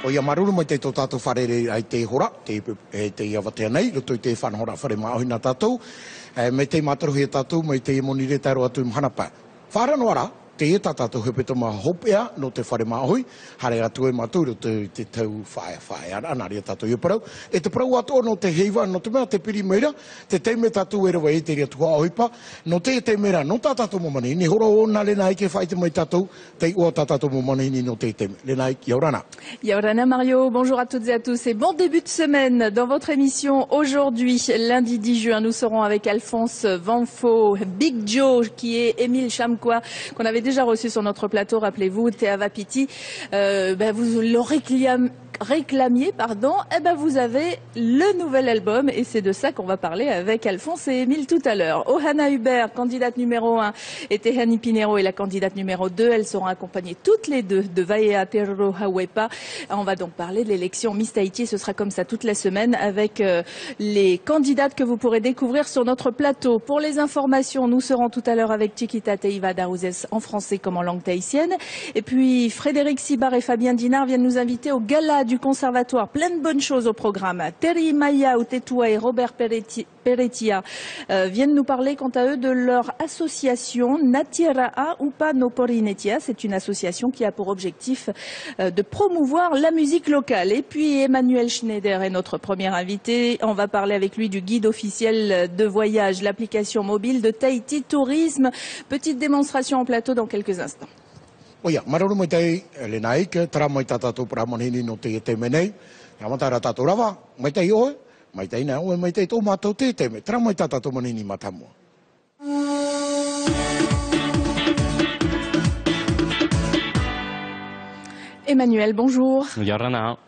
O ia maruru mai te tō tātou wharere ai te hora, te iawatea nei, roto i te whanahora whare maohina tātou, me te mataruhi tātou, me te moni re taro atu mhanapa. Wharanoara, te e tātou hepeta ma hopea no te whare maohui, hare atu e maturu te tau whae ana rea tātou i parau. E te parau ato no te heiva, no te mea te piri meira, te teime tātou e rawa e te rea tua ohipa, no te meira, no tātou momani, ni hora o na lena i ke whaite mai tātou, te ua tātou momani ni no te teime. Lena i, Yaurana. Yaurana Mario, bonjour à toutes et à tous et bon début de semaine dans votre émission. Aujourd'hui, lundi 10 juin, nous serons avec Alphonse Vanfo, Big Joe, qui est Émile Chamkwa, qu'on avait déjà reçu sur notre plateau, rappelez-vous, Théava Piti. Vous le réclamiez, vous avez le nouvel album et c'est de ça qu'on va parler avec Alphonse et Émile tout à l'heure. Ohana Hubert, candidate numéro 1, et Tehani Pinero est la candidate numéro 2. Elles seront accompagnées toutes les deux de Vaea Terro Hawepa. On va donc parler de l'élection Miss Tahiti. Ce sera comme ça toute la semaine avec les candidates que vous pourrez découvrir sur notre plateau. Pour les informations, nous serons tout à l'heure avec Chiquita Teiva Darouzes en français comme en langue tahitienne. Et puis Frédéric Sibar et Fabien Dinard viennent nous inviter au gala du conservatoire. Plein de bonnes choses au programme. Terry Maya Utetua et Robert Peretia viennent nous parler quant à eux de leur association Natiraa Upa Noporinetia. C'est une association qui a pour objectif de promouvoir la musique locale. Et puis Emmanuel Schneider est notre premier invité. On va parler avec lui du guide officiel de voyage, l'application mobile de Tahiti Tourisme. Petite démonstration en plateau dans quelques instants. Oia, maruru mai tei, lena ike, tara mai tātou pramonini no te te menei, yamatara tātou rawa, mai tei oe, mai tei nea oe, mai tei tō mātou te me, tara mai tātou manini matamua. Emmanuel, bonjour. Yaurana.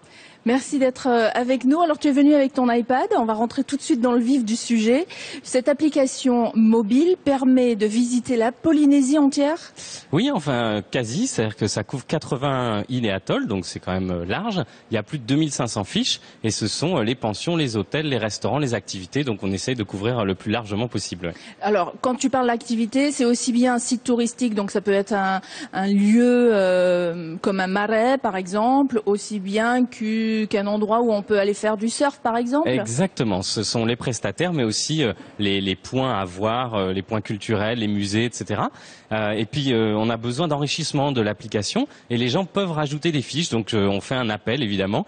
Merci d'être avec nous. Alors tu es venu avec ton iPad, on va rentrer tout de suite dans le vif du sujet. Cette application mobile permet de visiter la Polynésie entière? Oui, enfin quasi, c'est-à-dire que ça couvre 80 îles et atolls, donc c'est quand même large. Il y a plus de 2500 fiches et ce sont les pensions, les hôtels, les restaurants, les activités, donc on essaye de couvrir le plus largement possible. Alors quand tu parles d'activité, c'est aussi bien un site touristique, donc ça peut être un lieu comme un marais par exemple, aussi bien qu'un endroit où on peut aller faire du surf par exemple? Exactement, ce sont les prestataires mais aussi les points à voir, les points culturels, les musées, etc. Et puis on a besoin d'enrichissement de l'application et les gens peuvent rajouter des fiches, donc on fait un appel évidemment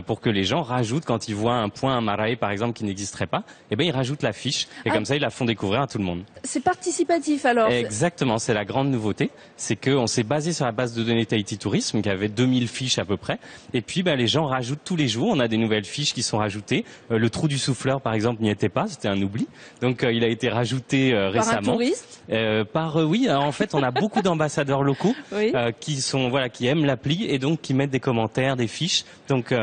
pour que les gens rajoutent quand ils voient un point, un marae par exemple qui n'existerait pas, et bien ils rajoutent la fiche et comme ça ils la font découvrir à tout le monde. C'est participatif alors? Exactement, c'est la grande nouveauté, c'est qu'on s'est basé sur la base de données Tahiti Tourisme qui avait 2000 fiches à peu près et puis les gens rajoutent tous les jours, on a des nouvelles fiches qui sont rajoutées. Le trou du souffleur par exemple n'y était pas, c'était un oubli, donc il a été rajouté récemment. Par un touriste? Oui, en fait on a beaucoup d'ambassadeurs locaux oui. qui aiment l'appli et donc qui mettent des commentaires, des fiches, donc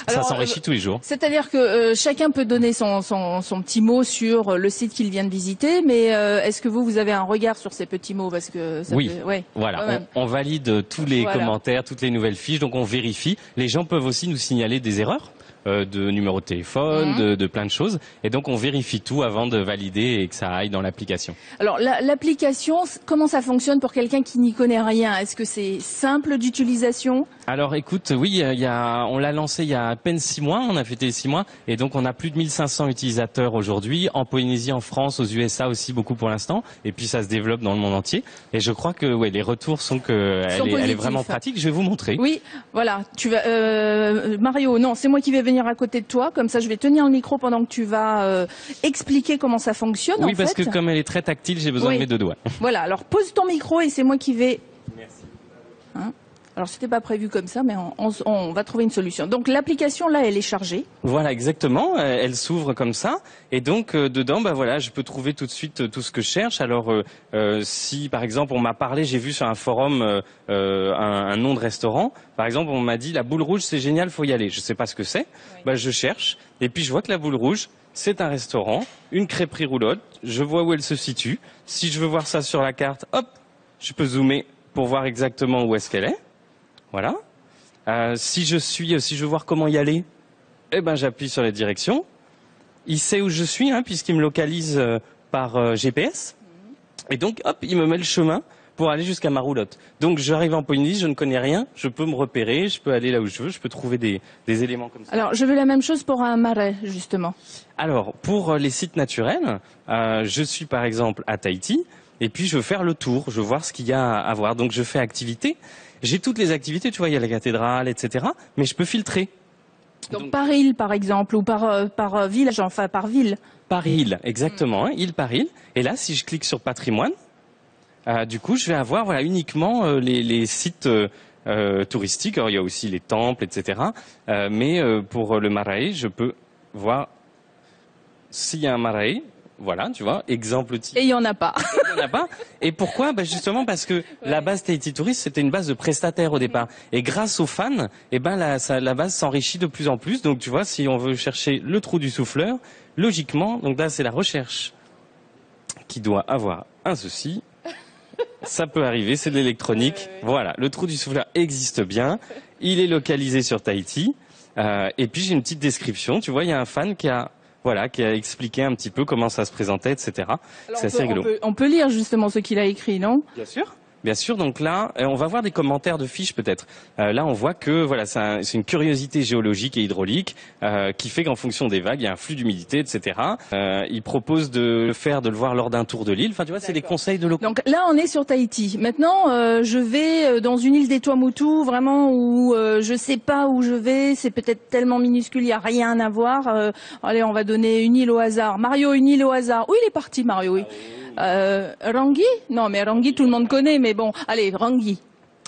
ça s'enrichit tous les jours. C'est-à-dire que chacun peut donner son petit mot sur le site qu'il vient de visiter, mais est-ce que vous avez un regard sur ces petits mots parce que ça oui, peut... ouais, voilà, on valide tous les commentaires, toutes les nouvelles fiches, donc on vérifie. Les gens peuvent aussi nous signaler des erreurs de numéro de téléphone, de plein de choses, et donc on vérifie tout avant de valider et que ça aille dans l'application. Alors l'application, comment ça fonctionne pour quelqu'un qui n'y connaît rien? Est-ce que c'est simple d'utilisation? Alors écoute, oui, on l'a lancé il y a à peine 6 mois, on a fêté 6 mois, et donc on a plus de 1500 utilisateurs aujourd'hui, en Polynésie, en France, aux USA aussi beaucoup pour l'instant, et puis ça se développe dans le monde entier, et je crois que les retours sont elle est vraiment pratique, je vais vous montrer. Oui, voilà, tu vas, Mario, non, c'est moi qui vais venir à côté de toi, comme ça je vais tenir le micro pendant que tu vas expliquer comment ça fonctionne. Oui, parce que comme elle est très tactile, j'ai besoin de mes 2 doigts. Voilà, alors pose ton micro et c'est moi qui vais... Merci. Alors c'était pas prévu comme ça, mais on va trouver une solution. Donc l'application là, elle est chargée. Voilà, exactement. Elle s'ouvre comme ça, et donc dedans, je peux trouver tout de suite tout ce que je cherche. Alors si par exemple on m'a parlé, j'ai vu sur un forum un nom de restaurant. Par exemple, on m'a dit la boule rouge, c'est génial, faut y aller. Je sais pas ce que c'est. Oui. Je cherche, et puis je vois que la boule rouge, c'est un restaurant, une crêperie roulotte. Je vois où elle se situe. Si je veux voir ça sur la carte, hop, je peux zoomer pour voir exactement où est-ce qu'elle est. Voilà. Si je veux voir comment y aller, eh ben j'appuie sur la direction. Il sait où je suis, hein, puisqu'il me localise par GPS. Et donc, hop, il me met le chemin pour aller jusqu'à ma roulotte. Donc, j'arrive en Polynésie, je ne connais rien, je peux me repérer, je peux aller là où je veux, je peux trouver des éléments comme ça. Alors, je veux la même chose pour un marais, justement. Alors, pour les sites naturels, je suis par exemple à Tahiti, et puis je veux faire le tour, je veux voir ce qu'il y a à voir. Donc, je fais activité. J'ai toutes les activités, tu vois, il y a la cathédrale, etc. Mais je peux filtrer. Donc par île, par exemple, ou par village, enfin par ville. Par île, exactement, hein, île par île. Et là, si je clique sur patrimoine, du coup, je vais avoir voilà uniquement les sites touristiques. Alors, il y a aussi les temples, etc. Mais pour le marae, je peux voir s'il y a un marae. Voilà, tu vois, exemple type. Et il n'y en a pas. Il n'y en a pas. Et pourquoi? Justement parce que la base Tahiti Tourist, c'était une base de prestataires au départ. Et grâce aux fans, la base s'enrichit de plus en plus. Donc tu vois, si on veut chercher le trou du souffleur, logiquement, donc là c'est la recherche qui doit avoir un souci. Ça peut arriver, c'est de l'électronique. Voilà, le trou du souffleur existe bien. Il est localisé sur Tahiti. Et puis j'ai une petite description. Tu vois, il y a un fan qui a expliqué un petit peu comment ça se présentait, etc. C'est assez rigolo. On peut lire justement ce qu'il a écrit, non? Bien sûr. Bien sûr, donc là, on va voir des commentaires de fiches peut-être. Là, on voit que voilà, c'est une curiosité géologique et hydraulique qui fait qu'en fonction des vagues, il y a un flux d'humidité, etc. Il propose de le voir lors d'un tour de l'île. Enfin, tu vois, c'est des conseils de locaux. Donc là, on est sur Tahiti. Maintenant, je vais dans une île des Tuamotu, vraiment où je sais pas où je vais. C'est peut-être tellement minuscule, il y a rien à voir. Allez, on va donner une île au hasard. Mario, une île au hasard. Où il est parti, Mario? Oui. Rangui? Non, mais Rangui, tout le monde connaît, mais bon, allez, Rangui.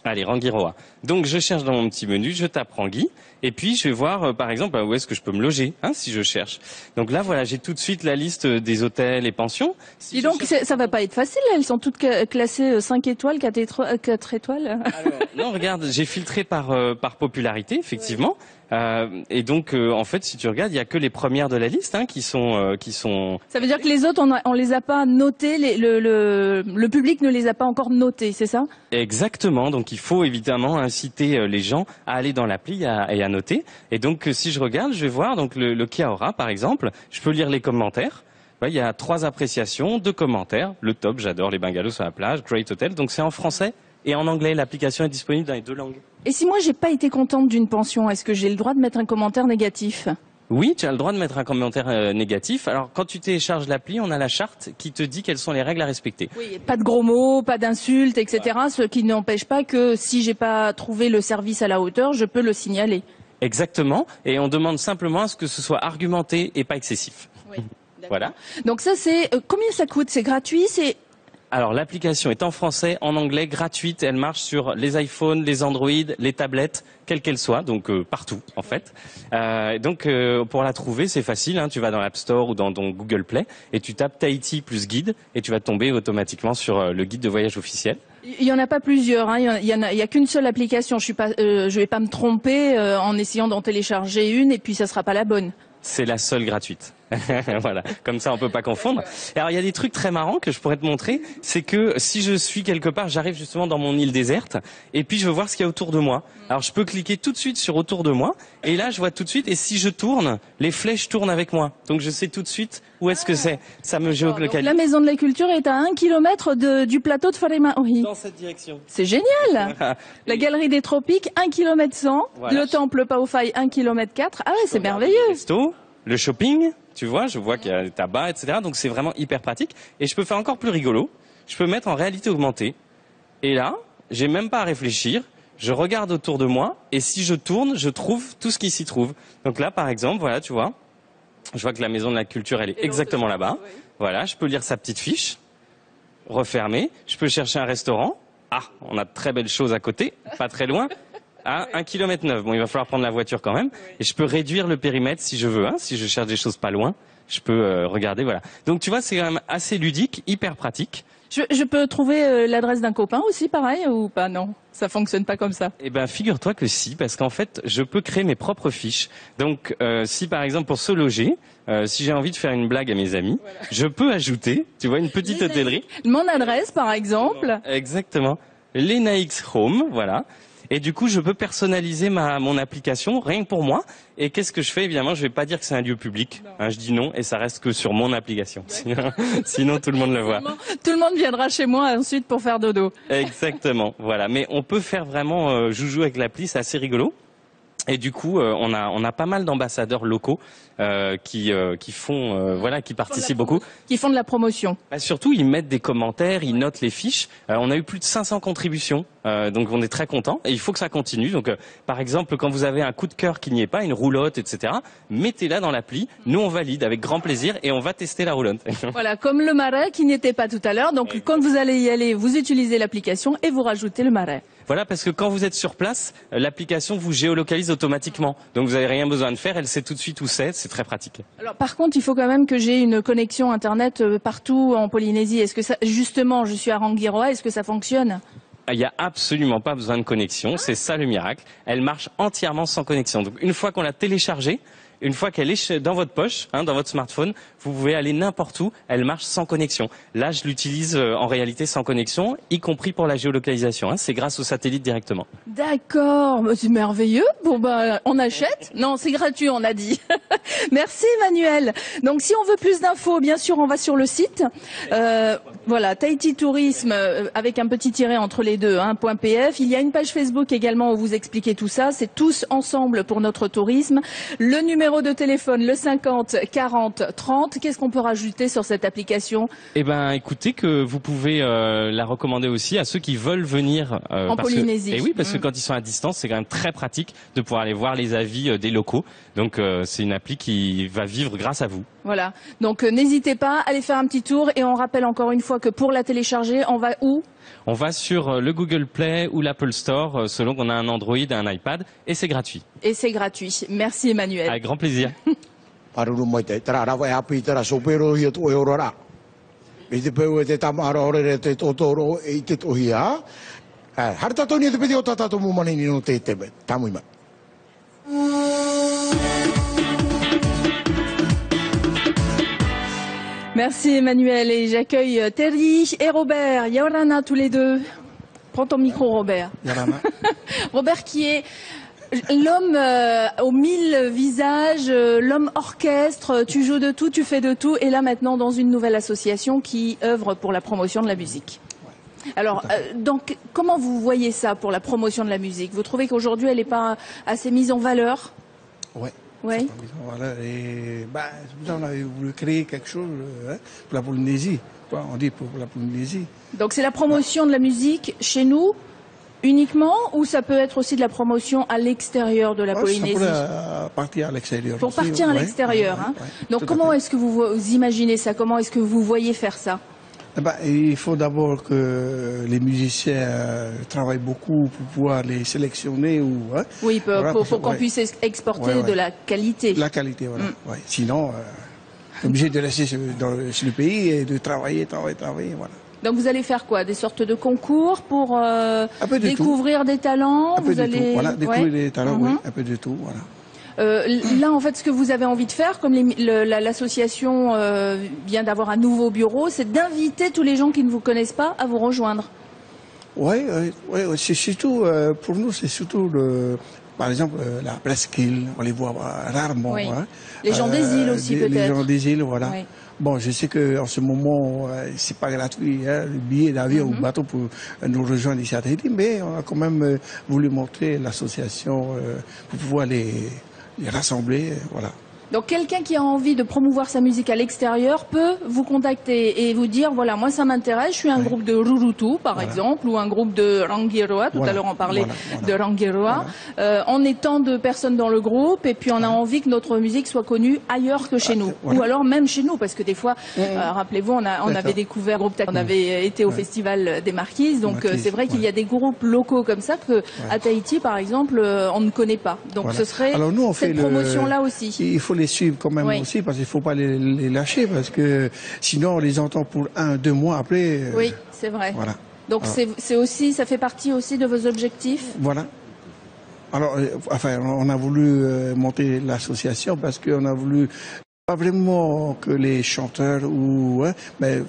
Allez, Rangiroa. Donc, je cherche dans mon petit menu, je tape Rangui, et puis je vais voir, par exemple, où est-ce que je peux me loger, hein, si je cherche. Donc là, voilà, j'ai tout de suite la liste des hôtels et pensions. Dis donc, ça va pas être facile, elles sont toutes classées 5 étoiles, 4 étoiles. Alors, non, regarde, j'ai filtré par popularité, effectivement. Et donc, en fait, si tu regardes, il y a que les premières de la liste qui sont. Ça veut dire que les autres, on les a pas notées. Le public ne les a pas encore notées, c'est ça? Exactement. Donc, il faut évidemment inciter les gens à aller dans l'appli et à noter. Et donc, si je regarde, je vais voir donc le Kiaora, par exemple. Je peux lire les commentaires. Il y a 3 appréciations, 2 commentaires. Le top, j'adore les bungalows sur la plage, great hotel. Donc, c'est en français. Et en anglais, l'application est disponible dans les 2 langues. Et si moi j'ai pas été contente d'une pension, est-ce que j'ai le droit de mettre un commentaire négatif? Oui, tu as le droit de mettre un commentaire négatif. Alors quand tu télécharges l'appli, on a la charte qui te dit quelles sont les règles à respecter. Oui, pas de gros mots, pas d'insultes, etc. Ce qui n'empêche pas que si j'ai pas trouvé le service à la hauteur, je peux le signaler. Exactement. Et on demande simplement à ce que ce soit argumenté et pas excessif. Oui, voilà. Donc ça c'est combien ça coûte? C'est gratuit? Alors l'application est en français, en anglais, gratuite. Elle marche sur les iPhones, les Android, les tablettes, quelles qu'elles soient, donc partout en fait. Donc pour la trouver, c'est facile. Hein, tu vas dans l'App Store ou dans ton Google Play et tu tapes Tahiti plus guide et tu vas tomber automatiquement sur le guide de voyage officiel. Il y en a pas plusieurs. Hein. Il y a qu'une seule application. Je vais pas me tromper en essayant d'en télécharger une et puis ça sera pas la bonne. C'est la seule gratuite. Voilà, comme ça on peut pas confondre. Et alors il y a des trucs très marrants que je pourrais te montrer, c'est que si je suis quelque part, j'arrive justement dans mon île déserte et puis je veux voir ce qu'il y a autour de moi. Alors je peux cliquer tout de suite sur autour de moi et là je vois tout de suite et si je tourne, les flèches tournent avec moi. Donc je sais tout de suite où est-ce que c'est. Ça me géolocalise. La Maison de la Culture est à 1 kilomètre du plateau de Faremaori. Dans cette direction. C'est génial. La Galerie des Tropiques, 1 km 100. Voilà. Le Temple Paophai, 1 km 4. Ah ouais, c'est merveilleux. Le resto, le shopping. Tu vois, je vois qu'il y a des tabacs, etc. Donc c'est vraiment hyper pratique. Et je peux faire encore plus rigolo. Je peux mettre en réalité augmentée. Et là, j'ai même pas à réfléchir. Je regarde autour de moi. Et si je tourne, je trouve tout ce qui s'y trouve. Donc là, par exemple, voilà, tu vois. Je vois que la Maison de la Culture, elle est exactement là-bas. Oui. Voilà, je peux lire sa petite fiche. Refermer. Je peux chercher un restaurant. Ah, on a de très belles choses à côté. Pas très loin. À 1 km 9. Bon, il va falloir prendre la voiture quand même. Et je peux réduire le périmètre si je veux. Hein. Si je cherche des choses pas loin, je peux regarder. Voilà. Donc tu vois, c'est quand même assez ludique, hyper pratique. Je peux trouver l'adresse d'un copain aussi, pareil, ou pas? Non, ça fonctionne pas comme ça. Eh ben, figure-toi que si, parce qu'en fait, je peux créer mes propres fiches. Donc, si par exemple pour se loger, si j'ai envie de faire une blague à mes amis, voilà. Je peux ajouter, tu vois, une petite hôtellerie. Mon adresse, par exemple. Exactement. L'Enaix Home, voilà. Et du coup, je peux personnaliser mon application rien que pour moi. Et qu'est-ce que je fais? Évidemment, je vais pas dire que c'est un lieu public. Hein, je dis non et ça reste que sur mon application. Sinon, tout le monde le voit. Tout le monde viendra chez moi ensuite pour faire dodo. Exactement, voilà. Mais on peut faire vraiment joujou avec l'appli, c'est assez rigolo. Et du coup, on a pas mal d'ambassadeurs locaux qui font, voilà, qui participent beaucoup. Qui font de la promotion. Bah, surtout, ils mettent des commentaires, ils notent les fiches. On a eu plus de 500 contributions, donc on est très content. Et il faut que ça continue. Donc, par exemple, quand vous avez un coup de cœur qui n'y est pas, une roulotte, etc., mettez-la dans l'appli. Nous, on valide avec grand plaisir et on va tester la roulotte. Voilà, comme le marais qui n'était pas tout à l'heure. Donc, quand vous allez y aller, vous utilisez l'application et vous rajoutez le marais. Voilà, parce que quand vous êtes sur place, l'application vous géolocalise automatiquement. Donc vous n'avez rien besoin de faire, elle sait tout de suite où c'est très pratique. Alors par contre, il faut quand même que j'ai une connexion Internet partout en Polynésie. Est-ce que ça, justement, je suis à Rangiroa, est-ce que ça fonctionne? Il n'y a absolument pas besoin de connexion, c'est ça le miracle. Elle marche entièrement sans connexion. Donc une fois qu'on l'a téléchargée, une fois qu'elle est dans votre poche, hein, dans votre smartphone, vous pouvez aller n'importe où, elle marche sans connexion. Là, je l'utilise en réalité sans connexion, y compris pour la géolocalisation. Hein, c'est grâce au satellite directement. D'accord, c'est merveilleux. Bon ben, on achète. Non, c'est gratuit, on a dit. Merci Emmanuel. Donc si on veut plus d'infos, bien sûr, on va sur le site. Voilà, Tahiti Tourisme avec un petit tiret entre les deux, hein, .pf. Il y a une page Facebook également où vous expliquez tout ça. C'est tous ensemble pour notre tourisme. Le numéro de téléphone, le 50 40 30. Qu'est-ce qu'on peut rajouter sur cette application? Eh ben, écoutez que vous pouvez la recommander aussi à ceux qui veulent venir en Polynésie. Et oui, parce que quand ils sont à distance, c'est quand même très pratique de pouvoir aller voir les avis des locaux. Donc c'est une appli qui va vivre grâce à vous. Voilà. Donc n'hésitez pas, allez faire un petit tour et on rappelle encore une fois que pour la télécharger, on va où? On va sur le Google Play ou l'Apple Store selon qu'on a un Android et un iPad et c'est gratuit. Et c'est gratuit. Merci Emmanuel. Avec grand plaisir. Paruru mai te tara rawa e hapi tara sopero hi tu e orora. I te peu e te tamara ore te totoro e te tohia. Har tato ni te pedi o tatato mo mani ni no te teme. Tamui mai. Merci Emmanuel et j'accueille Terry et Robert. Yorana tous les deux. Prends ton micro Robert. Yorana. Robert qui est l'homme aux 1000 visages, l'homme orchestre, tu joues de tout, tu fais de tout, et là maintenant dans une nouvelle association qui œuvre pour la promotion de la musique. Alors, donc, comment vous voyez ça pour la promotion de la musique? Vous trouvez qu'aujourd'hui elle n'est pas assez mise en valeur? Ouais. Oui. Voilà, et bah, on avait voulu créer quelque chose pour la Polynésie. Quoi, on dit pour la Polynésie. Donc c'est la promotion de la musique chez nous uniquement, ou ça peut être aussi de la promotion à l'extérieur de la Polynésie? Ça pourrait partir à l'extérieur. Pour aussi, partir à l'extérieur. Hein. Donc comment est-ce que vous imaginez ça? Comment est-ce que vous voyez faire ça? Eh ben, il faut d'abord que les musiciens travaillent beaucoup pour pouvoir les sélectionner. Oui, pour qu'on puisse exporter de la qualité. La qualité, voilà. Ouais. Sinon, on est obligé de rester sur le pays et de travailler, voilà. Donc vous allez faire quoi? Des sortes de concours pour découvrir des talents? Un peu de tout, voilà, découvrir des talents, oui, un peu de tout, voilà. Là, en fait, ce que vous avez envie de faire, comme l'association vient d'avoir un nouveau bureau, c'est d'inviter tous les gens qui ne vous connaissent pas à vous rejoindre. Oui, c'est surtout, pour nous, c'est surtout, par exemple, la presqu'île, on les voit rarement. Oui. Hein. Les gens des îles aussi, peut-être. Les gens des îles, voilà. Oui. Bon, je sais qu'en ce moment, c'est pas gratuit, hein, le billet d'avion ou bateau pour nous rejoindre ici à Tahiti, mais on a quand même voulu montrer l'association pour pouvoir les rassembler, voilà. Donc quelqu'un qui a envie de promouvoir sa musique à l'extérieur peut vous contacter et vous dire, voilà, moi ça m'intéresse, je suis un groupe de Rurutu par exemple, ou un groupe de Rangiroa, tout à l'heure on parlait de Rangiroa. On est tant de personnes dans le groupe et puis on a envie que notre musique soit connue ailleurs que chez nous, ou alors même chez nous, parce que des fois, rappelez-vous, on avait découvert groupe, on avait été au festival des Marquises, donc c'est vrai qu'il y a des groupes locaux comme ça que à Tahiti par exemple, on ne connaît pas. Donc ce serait cette promotion-là aussi. Il faut les suivre quand même aussi, parce qu'il ne faut pas les lâcher, parce que sinon on les entend pour 1-2 mois après. Oui, c'est vrai. Voilà. Donc c'est aussi, ça fait partie aussi de vos objectifs? Voilà. Alors, enfin, on a voulu monter l'association parce qu'on a voulu pas vraiment que les chanteurs mais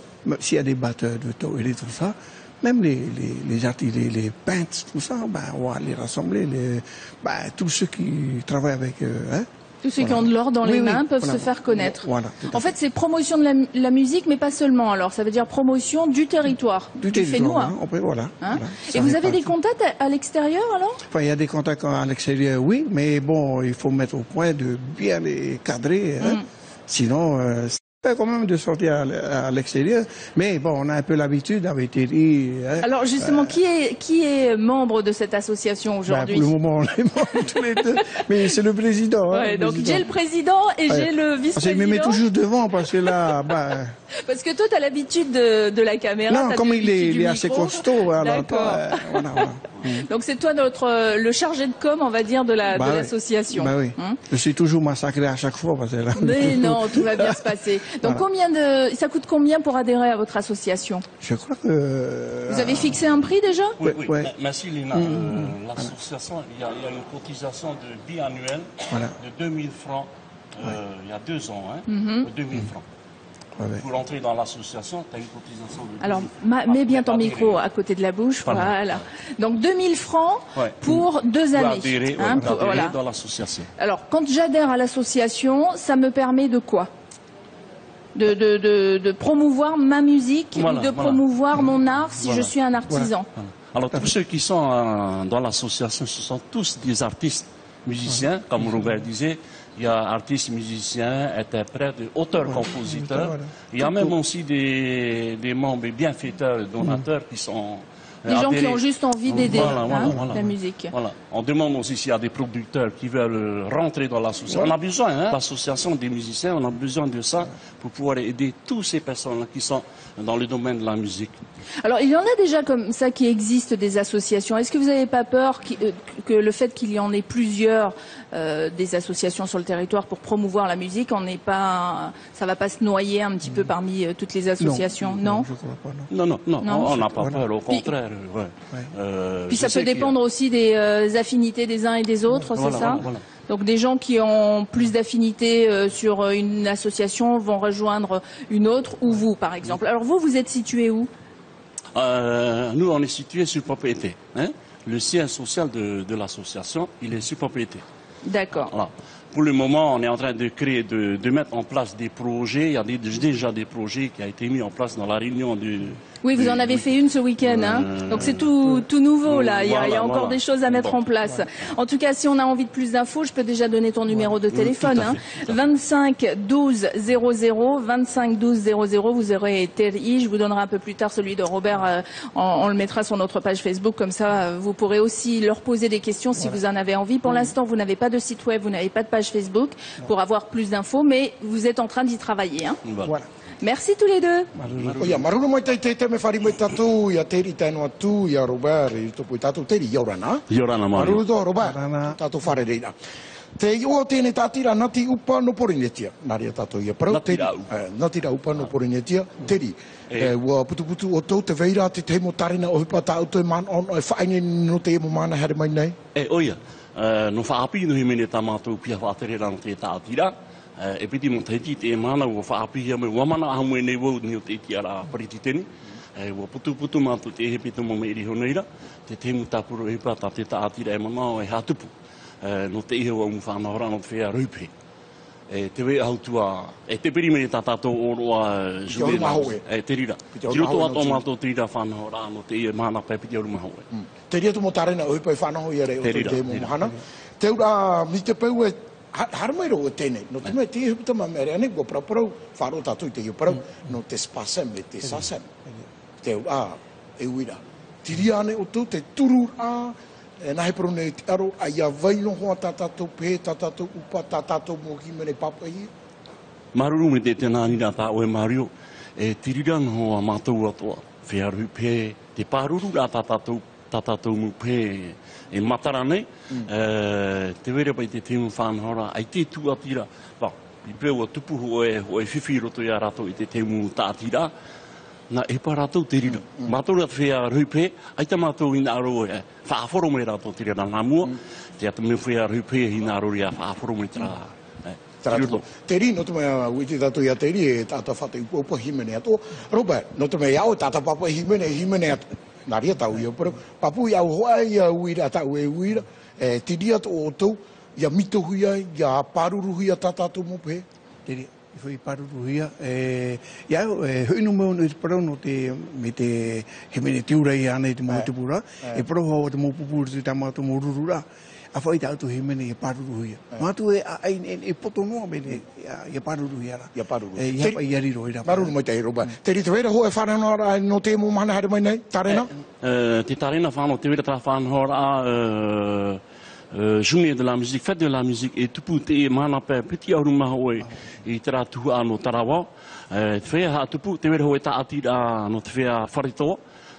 s'il y a des batteurs de tawhili et tout ça, même les artistes, les peintres, tout ça, ben, on va les rassembler, tous ceux qui travaillent avec eux. Hein. Tous ceux qui ont de l'or dans les mains peuvent se faire connaître. Voilà, en fait, c'est promotion de la musique, mais pas seulement. Alors, ça veut dire promotion du territoire, du Fénois. Hein, après, voilà. Et vous avez des contacts à l'extérieur, alors? Enfin, il y a des contacts à l'extérieur, oui, mais bon, il faut mettre au point de bien les cadrer. Hein. Sinon, c'est quand même de sortir à l'extérieur. Mais bon, on a un peu l'habitude avec Thierry. Hein. Alors, justement, qui est membre de cette association aujourd'hui? Pour le moment, on est membres tous les deux. Mais c'est le président. Ouais, donc j'ai le président et j'ai le vice-président. Il me met toujours devant parce que là... Parce que toi, tu as l'habitude de la caméra. Non, comme il est assez costaud. D'accord. Voilà. Donc c'est toi le chargé de com, on va dire, de l'association. Oui. Je suis toujours massacré à chaque fois. Parce que là... Mais non, tout va bien se passer. Donc ça coûte combien pour adhérer à votre association? Je crois que... Vous avez fixé un prix déjà? Oui. Merci Lina. L'association, il y a une cotisation de biannuelle de 2000 francs il y a 2 ans. 2000 francs. Pour entrer dans l'association, tu as une cotisation de 2000 Alors, francs. mets bien ton micro à côté de la bouche. Voilà. Donc 2000 francs pour 2 années. Adhérer, dans l'association. Alors, quand j'adhère à l'association, ça me permet de quoi? De promouvoir ma musique ou de promouvoir mon art si je suis un artisan. Alors tous ceux qui sont dans l'association, ce sont tous des artistes, musiciens, comme Robert disait. Il y a artistes, musiciens, interprètes, auteurs, compositeurs. Il y a même aussi des membres bienfaiteurs, donateurs qui sont... Des gens qui ont juste envie d'aider la musique. Voilà. On demande aussi s'il y a des producteurs qui veulent rentrer dans l'association. On a besoin, l'association des musiciens, on a besoin de ça pour pouvoir aider toutes ces personnes qui sont dans le domaine de la musique. Alors, il y en a déjà comme ça qui existent des associations. Est-ce que vous n'avez pas peur que le fait qu'il y en ait plusieurs des associations sur le territoire pour promouvoir la musique, ça va pas se noyer un petit peu parmi toutes les associations? Non, je crois pas, non, on n'a pas peur, au contraire. Puis ça peut dépendre aussi des affinités des uns et des autres, c'est ça? Donc des gens qui ont plus d'affinités sur une association vont rejoindre une autre, ou vous par exemple. Alors vous êtes situé où? Nous, on est situé sur propriété. Le siège social de l'association, il est sur propriété. D'accord. Voilà. Pour le moment, on est en train de créer, de mettre en place des projets. Il y a déjà des projets qui ont été mis en place dans la réunion du... Oui, vous en avez fait une ce week-end, donc c'est tout nouveau là. Il y a encore des choses à mettre en place. En tout cas, si on a envie de plus d'infos, je peux déjà donner ton numéro de téléphone. 25 12 00, 25 12 00. Vous aurez Terry. Je vous donnerai un peu plus tard celui de Robert. On le mettra sur notre page Facebook, comme ça vous pourrez aussi leur poser des questions si vous en avez envie. Pour l'instant, vous n'avez pas de site web, vous n'avez pas de page Facebook pour avoir plus d'infos, mais vous êtes en train d'y travailler. Voilà. Merci tous les deux. Ia maruru mai te me whari mai tatu, ia Teri tēnu atu, ia Robert, i tupu i tatu Teri, Iorana. Iorana, Mario. Maruru tō, Robert, tatu whare reira. Te iua tēne tātira nati upa no porinetia. Nāria tatu ia parau, Teri. Natira upa no porinetia, Teri. Ua putu o tō te veira te te mo tarina o hipa tā uto e man on, e whaine no te mo mana here mai nei. Oia, no whaapi no himene tā mātou pia whaaterera no te tātira. E piti mo te hiti te mana ua whaapihia me wamana ahamu e nei wau ni o te iti ara pariti teni. Ua putu mātou te hepito mo me iri honeira. Te tēmu tāpuro e pata te tātira e mana o e hātupu. No te iho au mwhanahora no te whea rupe. Te wea hautua, te peri mene tā tātou oroa Juvenal. Te rira. Te roto ato mātou te rira whanahora no te ia mana pai piti auru mahaue. Te ria tu mo tarina o hipa e whanaho i are o te mo mahana. Te ura, mi te peu e harmairo o tēnei, no te mea te hupita ma mea reane, kua paraparau, whāro tātou i te hiuparau, no te spasem e te sasem. Te ura, e uira. Tiri ane o tō, te turu a, e nahe parone te aro, a ia vaino hoa tā tātou pē, tā tātou upa, tā tātou mohi mene papa i. Maruru me te nānira tā oe Mario, e tiriran hoa mātou atoa, whearu pē, te pāruru rā tā tātou mu pē, e matara nei, te wera pai te tēmu whanahora, ai te tuatira, i pēu a tupu hoe whiwhi roto i a rato i te tēmu tātira, na e pa rato te rira. Mātou rata whea rupe, ai ta mātou i nā aro e whaaforo me rato te rira nā mua, te ata me whea rupe i nā aro i a whaaforo me tra. Te ri, no te mea uiti tātou i a te ri e tātou whate upa himene ato. Robert, no te mea au tātou papa himene ato. Nā ria tau ia pero. Papu ia hoa ia uira tau e uira. Tiria to o tau. Ia mito huia, ia paruru huia tātātou mo pe. Tiri, foi paruru hia. Ia, hoinu meu no parau no te, me te, he mene tiura i ana i te mo te pura. E parau hau te mo pupuru te tamatu mo rurura. A whai tātou he mene i paruru hia. Mātu e poto noa mene i paruru hia ra. Ia paruru. Ia pa i ariro i ra. Maruru mai te roba. Teri te wera hoa e whananoa no te mo mana hare mai nei, tarena? Te tarena whanau, te wera tā whanau journée de la musique, fête de la musique, e tupu te mana pe piti auru maha oe i te rā tuhu anō Tarawa. Te whea ha tupu, te wera hoe tā atira no te whea wharitoa,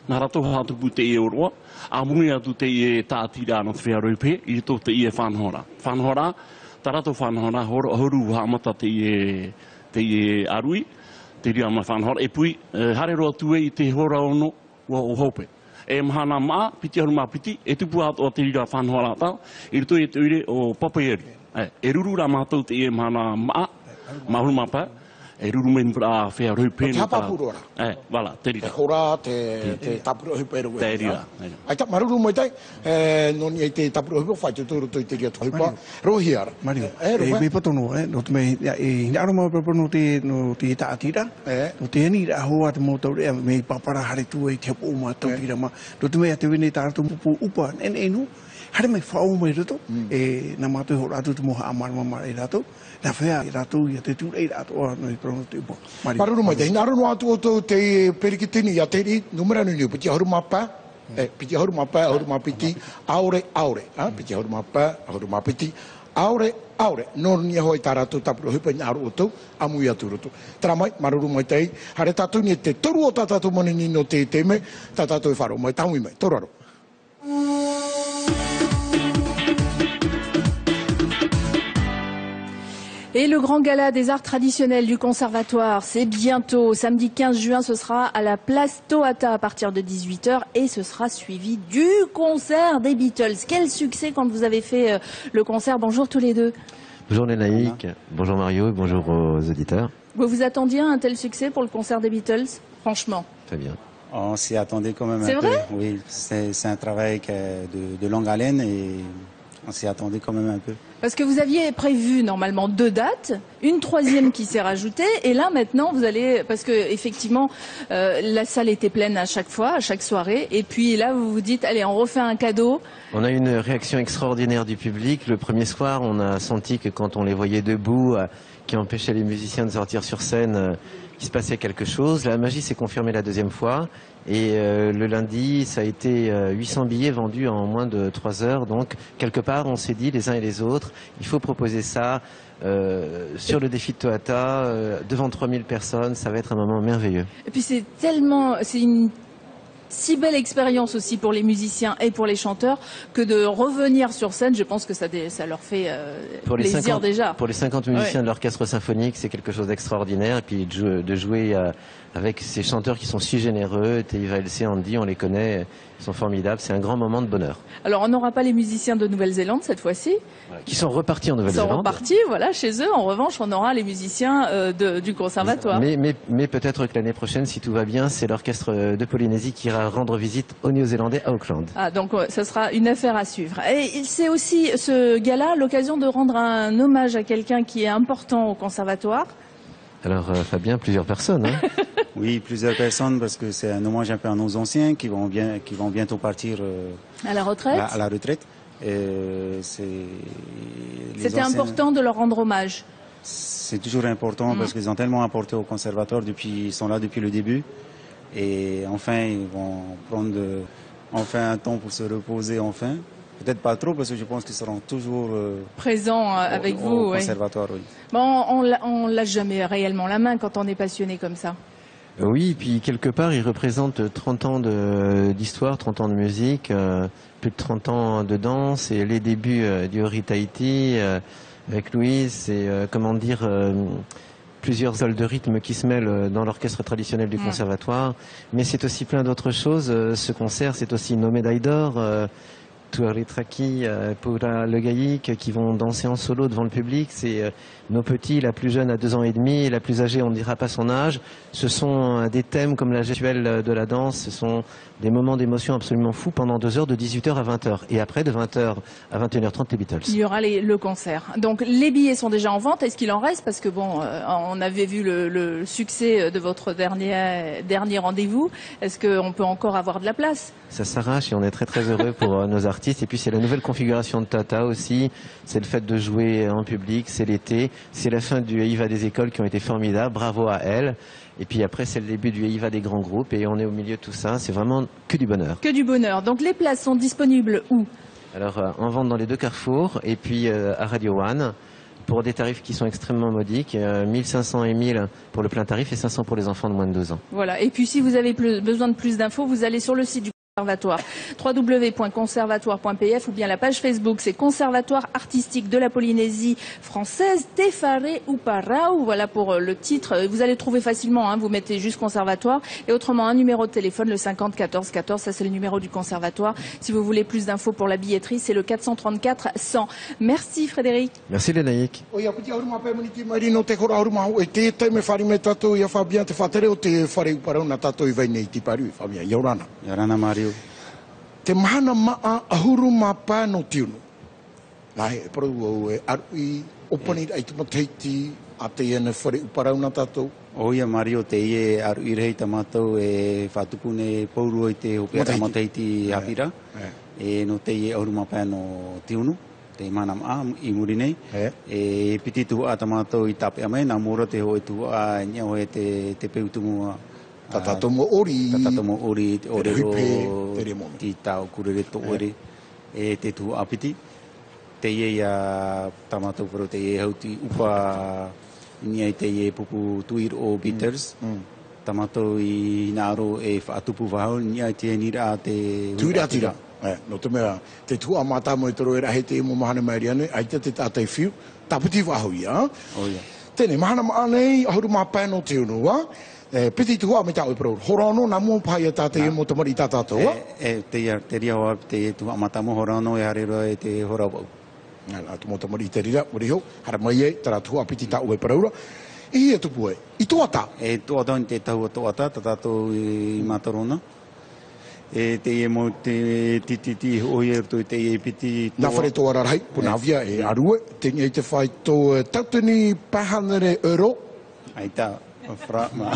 nā rato ha tupu te e oroa, a muni atu te e tā atira no te whea roipe, i tō te i e whanhora. Whanhora, tā rato whanhora, horu ha amata te i e arui, te ria ma whanhora, e pui, hare roa tue i te hora ono, wa o hope. E mahana maa, piti aru maa piti, e tupu ato o te rira whanhoa tau, i rito e te uire o Papaieri. E rurura mātou te e mahana maa, mahuru maa pā, e ruru meni pura whea rui pēnu. Te hapapuro ora. Wala, te Te rira. hora, te tapuro hipo eru. Te rira. Ai ta maruru mai tai, noni e te tapuro hipo, whai te tūru tui te ria tu hipo. Rohi ara. Mario, rohe. me patono, no te me, i aro mau papo no te tā atira, no te eni ra hoa te mō tau rea, me papara hare tu e te hapo o mā tau tira ma, no te mea te wene tā rato pupu upa, enu, hare mai whao mai rato, nā mātou ho rato te moha amara mamara i rato, nā whea i rato i a te tūra i rato, no i prono te upo. Maruru mai tai, nā rono atu o tau te perikitini ia te ri, numera nuni, piti ahuru mapa, piti ahuru mapa, ahuru mapiti, aure, piti ahuru mapa, ahuru mapiti, aure, no ni hoi tā rātou tapuro hipa i ngāro o tau, amu i atu roto. Tara mai, maruru mai tei, hare tātou ni te toru o tātou manini no te teme, tātou i wharo mai, taui mai, toraro. Et le grand gala des arts traditionnels du Conservatoire, c'est bientôt. Samedi 15 juin, ce sera à la place Tohata à partir de 18h et ce sera suivi du concert des Beatles. Quel succès quand vous avez fait le concert. Bonjour tous les deux. Bonjour Lénaïque, bonjour Mario et bonjour aux auditeurs. Vous vous attendiez à un tel succès pour le concert des Beatles? Franchement. Très bien. On s'y attendait quand même un peu. C'est vrai? Oui, c'est un travail de longue haleine et on s'y attendait quand même un peu. Parce que vous aviez prévu normalement 2 dates, une 3e qui s'est rajoutée, et là maintenant vous allez, parce que effectivement la salle était pleine à chaque fois, à chaque soirée, et puis là vous vous dites allez on refait un cadeau. On a eu une réaction extraordinaire du public. Le premier soir, on a senti que quand on les voyait debout, qui empêchait les musiciens de sortir sur scène, qu'il se passait quelque chose. La magie s'est confirmée la 2e fois. Et le lundi, ça a été 800 billets vendus en moins de 3 heures. Donc, quelque part, on s'est dit, les uns et les autres, il faut proposer ça sur le défi de Tohata, devant 3000 personnes. Ça va être un moment merveilleux. Et puis c'est une si belle expérience aussi pour les musiciens et pour les chanteurs que de revenir sur scène. Je pense que ça leur fait plaisir déjà. Pour les 50 musiciens de l'orchestre symphonique, c'est quelque chose d'extraordinaire. Et puis de jouer avec ces chanteurs qui sont si généreux, Teiva Elcé, Andy, on les connaît, ils sont formidables. C'est un grand moment de bonheur. Alors on n'aura pas les musiciens de Nouvelle-Zélande cette fois-ci. Qui sont repartis en Ils Nouvelle-Zélande. sont repartis, voilà, chez eux. En revanche, on aura les musiciens du conservatoire. Mais peut-être que l'année prochaine, si tout va bien, c'est l'orchestre de Polynésie qui ira rendre visite aux Néo-Zélandais à Auckland. Ah, donc ça sera une affaire à suivre. Et c'est aussi ce gala l'occasion de rendre un hommage à quelqu'un qui est important au conservatoire. Alors Fabien, plusieurs personnes. Hein. Oui, plusieurs personnes parce que c'est un hommage un peu à nos anciens qui vont bientôt partir à la retraite. À la retraite. C'était important de leur rendre hommage. C'est toujours important parce qu'ils ont tellement apporté au conservatoire ils sont là depuis le début. Et enfin, ils vont prendre enfin un temps pour se reposer enfin. Peut-être pas trop parce que je pense qu'ils seront toujours présents avec vous au conservatoire. Oui. Bon, on lâche jamais réellement la main quand on est passionné comme ça. Oui, et puis quelque part, ils représentent 30 ans d'histoire, 30 ans de musique, plus de 30 ans de danse et les débuts du Ori Tahiti avec Louise, c'est comment dire plusieurs sols de rythme qui se mêlent dans l'orchestre traditionnel du conservatoire, mais c'est aussi plein d'autres choses. Ce concert, c'est aussi nos médailles d'or. Tuaritraki, Pura Le Gaïk, qui vont danser en solo devant le public. C'est nos petits, la plus jeune à 2 ans et demi, et la plus âgée, on ne dira pas son âge. Ce sont des thèmes comme la gestuelle de la danse, ce sont des moments d'émotion absolument fous pendant 2 heures, de 18h à 20h. Et après, de 20h à 21h30, les Beatles. Il y aura le concert. Donc les billets sont déjà en vente. Est-ce qu'il en reste? Parce que bon, on avait vu le succès de votre dernier rendez-vous. Est-ce qu'on peut encore avoir de la place? Ça s'arrache et on est très très heureux pour nos artistes. Et puis c'est la nouvelle configuration de Tata aussi. C'est le fait de jouer en public, c'est l'été. C'est la fin du EIVA des écoles qui ont été formidables. Bravo à elles. Et puis après, c'est le début du EIVA des grands groupes. Et on est au milieu de tout ça. C'est vraiment que du bonheur. Que du bonheur. Donc les places sont disponibles où? Alors en vente dans les 2 carrefours et puis à Radio One pour des tarifs qui sont extrêmement modiques. 1500 et 1000 pour le plein tarif et 500 pour les enfants de moins de 2 ans. Voilà. Et puis si vous avez besoin de plus d'infos, vous allez sur le site du Conservatoire, www.conservatoire.pf ou bien la page Facebook, c'est Conservatoire artistique de la Polynésie française, Te Whare Uparau. Voilà pour le titre. Vous allez trouver facilement, hein, vous mettez juste Conservatoire. Et autrement, un numéro de téléphone, le 50 14 14, ça c'est le numéro du Conservatoire. Si vous voulez plus d'infos pour la billetterie, c'est le 434 100. Merci Frédéric. Merci Lénaïque. Yorana Mario. Te mahana maa ahuru mapa no tiunu. Nai, e paru e arui opani ai te mateiti a te ene whare uparau na tātou. Oia Mario te ie arui rei tamatou e whatukune pauru i te hopea mateiti hapira. E no te ie ahuru mapa no tiunu. Te mana maa I muri nei. E piti tu a tamatou I tape amai. Nā mora te hoe tu a nia hoe te peutumu Tatatomo ori. Tatatomo ori, te orero, ti tau kurere to ore, e te tu apiti. Te ie ia tamatou pero te ie hauti upa nia I te ie pupu tuir o Beatles. Tamatou I naro e whaatupu wahau, nia I te nira te... Tuira tira. No te mea, te tua mata mo I toro era he te imo mahana maeri ane, aita te tātai whiu, taputi wahau ia. Tēne, mahana maa nei, ahuru maa pēno te unua, piti tuhua me tau I parau. Horono na mua pai a tātai mo tamari I tātātua? Te ria hoa te tuhua matamo horono e harero e te horawau. Nā tu mo tamari te rira, muriho, hara mai e, tara tuhua piti tau e paraura. I e tupu e, I toata? E toata I te tahua toata, tātou I matarona. E te ie mo te tititi oi e rutu te ie piti toa. Nā whare toa rarai, punawia e arue, te ngai te whai tō tautini pahanere euro. Ai tā. Frama.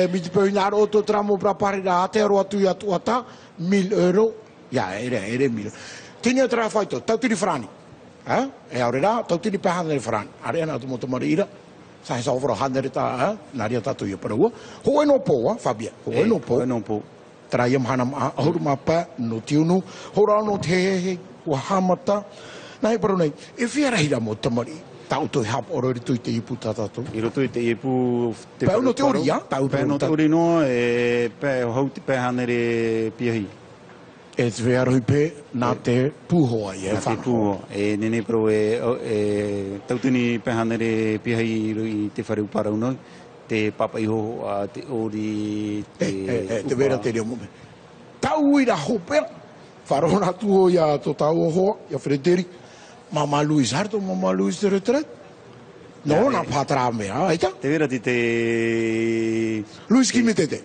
Mi te pau nāro o tō tramo prapare rā te aro atu I atu ata, €1,000. Ia, ere 1,000. Tēnei tera whai tō, tautiri whrani. E aure rā, tautiri pahanere whrani. Are ana atu mo tamari ira. Sa he saofara hanere tā, nā ria tātou I paraua. Ho e no pō, Fabia. Ho e no pō. Ho e no pō. Tara ia mahana maa, ahuru maa pā, no tiunu. Ho rā no te hehe, ua hamata. Nā he paru nei, e whiarahira mo tamari. Tau toi hap orori tui te ipu tātātou. I roto I te ipu... Pau no te ori, ja? Pau no te ori noa e hau te pēhanere piahi. E te wearohi pē nā te pūhoa I e whanhoa. Nā te pūhoa. E nene pro e tautini pēhanere piahi I te whare uparau noi. Te papa iho a te ori... Te wera te rea mume. Tau ira hopera. Wharona tuho ia tō tau hoa, ia Frederi. Mama Luis Harto, Mama Luis de Retret. No, nā pātara mea, aita? Te wera te... Luis Kimitete.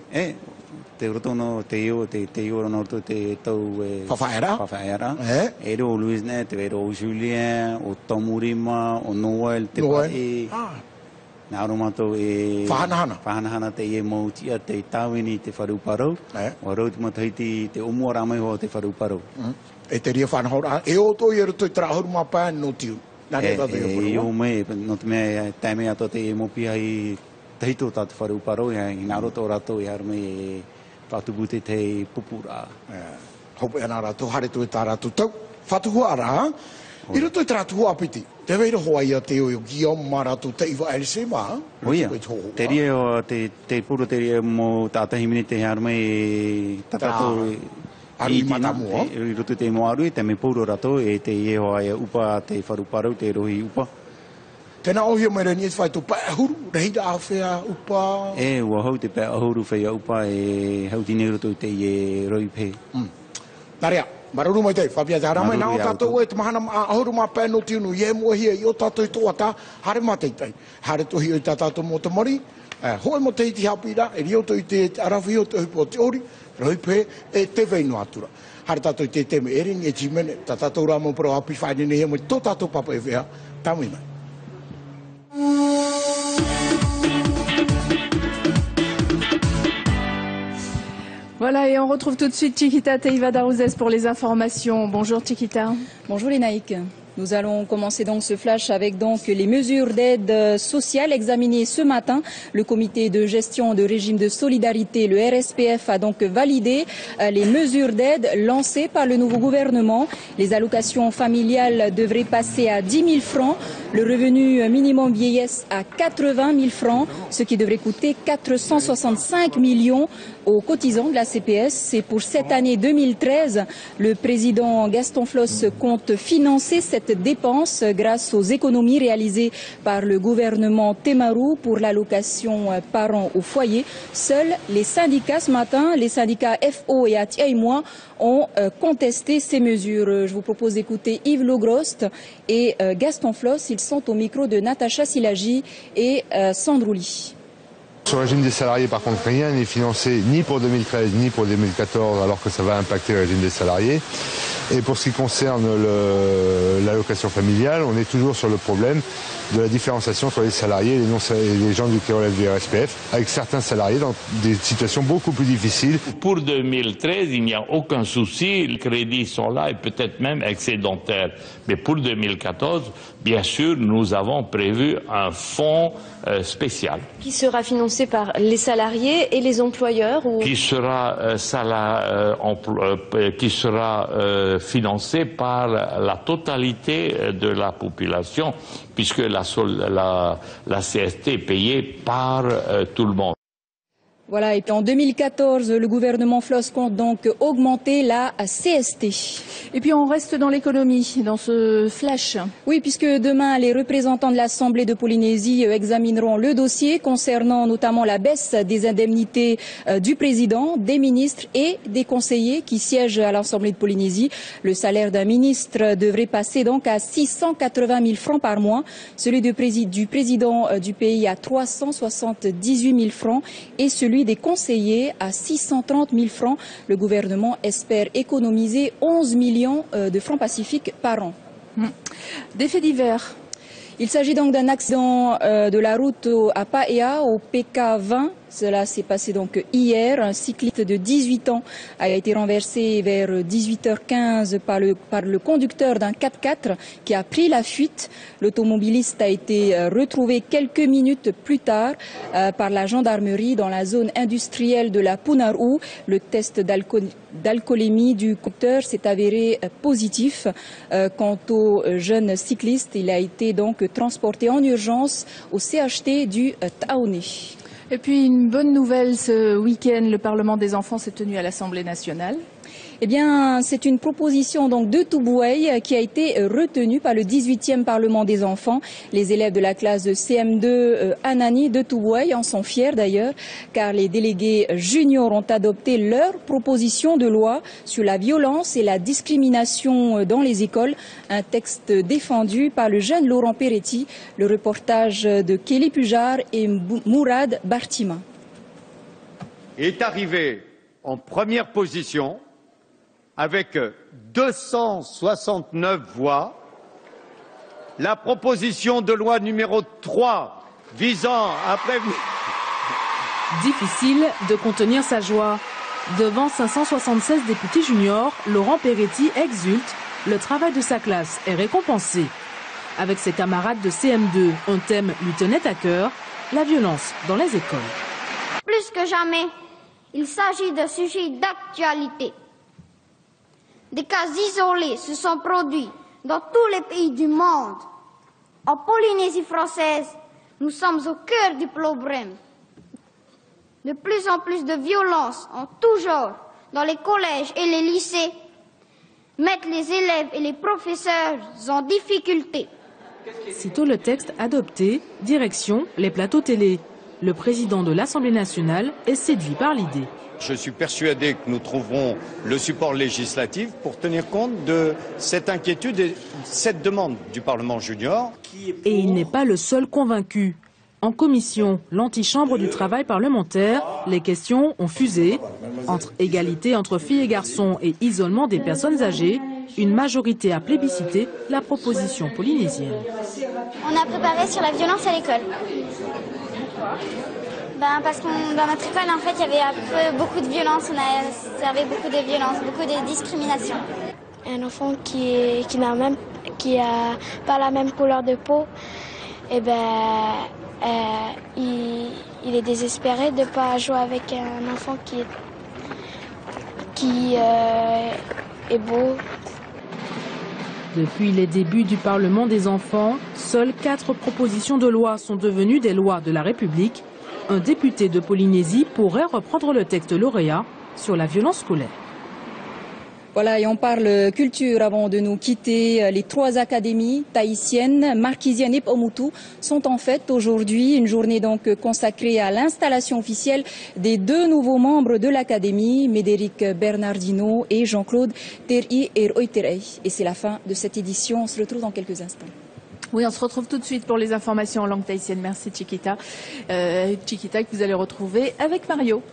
Te roto no te io, te io no te tau... Whawhaera. Whawhaera. E ro Luis ne, te wera o Julien, o Tomurima, o Noel, te pae. Nā aro mātou e... Whahanahana. Whahanahana te e mautia, te tāwini, te whareuparau. O rau te mataiti, te omua rāmai hoa te whareuparau. E te ria whanahora, e o tō i ruto I trahuru mā pā no tiu. E o me, no te mea, taimei ato te e mopia I tahito tātu whareuparau, I nā roto rato I harme e whatubute te pupura. Hopo e nā rato, hare tu e tā rato tau. Whatuhua ara, I roto I trātuhua apiti. Te weira hoa ia te o Guillaume Marato te iwa LC mā. Oia, te ria, te puro te ria mo tātahimine te harme e tatato... Arui matamua. I roto te mo arui, te me puro rato e te ie hoa ia upa te wharuparau, te rohi upa. Tēnā ohia mai rani e te whai tō pā ahuru, rehinda awhea upa. Ua hau te pā ahuru whea upa e hau tine roto te ie roi pē. Taria, maruru mai te, whapia te haramai, nā o tātou e te mahana ahuru mā pēno tiunu, ie mua hia i o tātou toata, hare mā teitei. Hare tohi o i tā tātou mō te mori, hoi mo te iti hapira, e rioto i te arawi o te hupo te ori, roi pē, e te veino atura. Hare tātou i te teme ering, e jimene, tā tātou rā mō pro hapi whainene hea mo tō tātou papa e whea, tamina. Voilà, et on retrouve tout de suite Chiquita Teiva-Darouzès pour les informations. Bonjour Chiquita. Bonjour les Naïcs. Nous allons commencer donc ce flash avec donc les mesures d'aide sociale examinées ce matin. Le comité de gestion de régime de solidarité, le RSPF, a donc validé les mesures d'aide lancées par le nouveau gouvernement. Les allocations familiales devraient passer à 10 000 francs, le revenu minimum vieillesse à 80 000 francs, ce qui devrait coûter 465 millions aux cotisants de la CPS. Et pour cette année 2013, le président Gaston Flosse compte financer cette dépense grâce aux économies réalisées par le gouvernement Temaru pour l'allocation parents au foyer. Seuls les syndicats ce matin, les syndicats FO et Atiaïmois, ont contesté ces mesures. Je vous propose d'écouter Yves Logrost et Gaston Flosse. Ils sont au micro de Natacha Silagi et Sandrouli. Sur le régime des salariés, par contre, rien n'est financé ni pour 2013 ni pour 2014, alors que ça va impacter le régime des salariés. Et pour ce qui concerne l'allocation familiale, on est toujours sur le problème de la différenciation entre les salariés et les gens qui relèvent du RSPF, avec certains salariés dans des situations beaucoup plus difficiles. Pour 2013, il n'y a aucun souci, les crédits sont là et peut-être même excédentaires. Mais pour 2014, bien sûr, nous avons prévu un fonds spécial. Qui sera financé par les salariés et les employeurs ou... Qui sera, financé par la totalité de la population, puisque la CST est payée par tout le monde. Voilà, et puis en 2014, le gouvernement Flosse compte donc augmenter la CST. Et puis on reste dans l'économie, dans ce flash. Oui, puisque demain, les représentants de l'Assemblée de Polynésie examineront le dossier concernant notamment la baisse des indemnités du président, des ministres et des conseillers qui siègent à l'Assemblée de Polynésie. Le salaire d'un ministre devrait passer donc à 680 000 francs par mois, celui du président du pays à 378 000 francs et celui des conseillers à 630 000 francs. Le gouvernement espère économiser 11 millions de francs pacifiques par an. Des faits divers. Il s'agit donc d'un accident de la route à Paea, au PK20. Cela s'est passé donc hier. Un cycliste de 18 ans a été renversé vers 18h15 par le conducteur d'un 4x4 qui a pris la fuite. L'automobiliste a été retrouvé quelques minutes plus tard par la gendarmerie dans la zone industrielle de la Punaru. Le test d'alcoolémie du conducteur s'est avéré positif. Quant au jeune cycliste, il a été donc transporté en urgence au CHT du Taoné. Et puis une bonne nouvelle ce week-end, le Parlement des enfants s'est tenu à l'Assemblée nationale. Eh bien, c'est une proposition donc de Toubouaï qui a été retenue par le 18e Parlement des enfants. Les élèves de la classe de CM2 Anani de Toubouaï en sont fiers d'ailleurs, car les délégués juniors ont adopté leur proposition de loi sur la violence et la discrimination dans les écoles. Un texte défendu par le jeune Laurent Peretti. Le reportage de Kelly Pujar et Mourad Bartima. Est arrivé en première position avec 269 voix, la proposition de loi numéro 3 visant à prévenir... Difficile de contenir sa joie. Devant 576 députés juniors, Laurent Peretti exulte. Le travail de sa classe est récompensé. Avec ses camarades de CM2, un thème lui tenait à cœur, la violence dans les écoles. Plus que jamais, il s'agit de sujets d'actualité. Des cas isolés se sont produits dans tous les pays du monde. En Polynésie française, nous sommes au cœur du problème. De plus en plus de violences en tout genre dans les collèges et les lycées mettent les élèves et les professeurs en difficulté. Sitôt le texte adopté, direction les plateaux télé. Le président de l'Assemblée nationale est séduit par l'idée. Je suis persuadé que nous trouverons le support législatif pour tenir compte de cette inquiétude et cette demande du Parlement junior. Et il n'est pas le seul convaincu. En commission, l'antichambre du travail parlementaire, les questions ont fusé. Entre égalité entre filles et garçons et isolement des personnes âgées, une majorité a plébiscité la proposition polynésienne. On a préparé sur la violence à l'école. Parce que dans notre école, en fait, il y avait beaucoup de violence. On a observé beaucoup de violence, beaucoup de discrimination. Un enfant qui a pas la même couleur de peau, il est désespéré de ne pas jouer avec un enfant qui est beau. Depuis les débuts du Parlement des enfants, seules 4 propositions de loi sont devenues des lois de la République. Un député de Polynésie pourrait reprendre le texte lauréat sur la violence scolaire. Voilà, et on parle culture avant de nous quitter. Les 3 académies tahitiennes, marquisiennes et Paumotu sont en fait aujourd'hui une journée donc consacrée à l'installation officielle des 2 nouveaux membres de l'académie, Médéric Bernardino et Jean-Claude Terhi Eroiterei. Et c'est la fin de cette édition. On se retrouve dans quelques instants. Oui, on se retrouve tout de suite pour les informations en langue tahitienne. Merci Chiquita. Chiquita que vous allez retrouver avec Mario.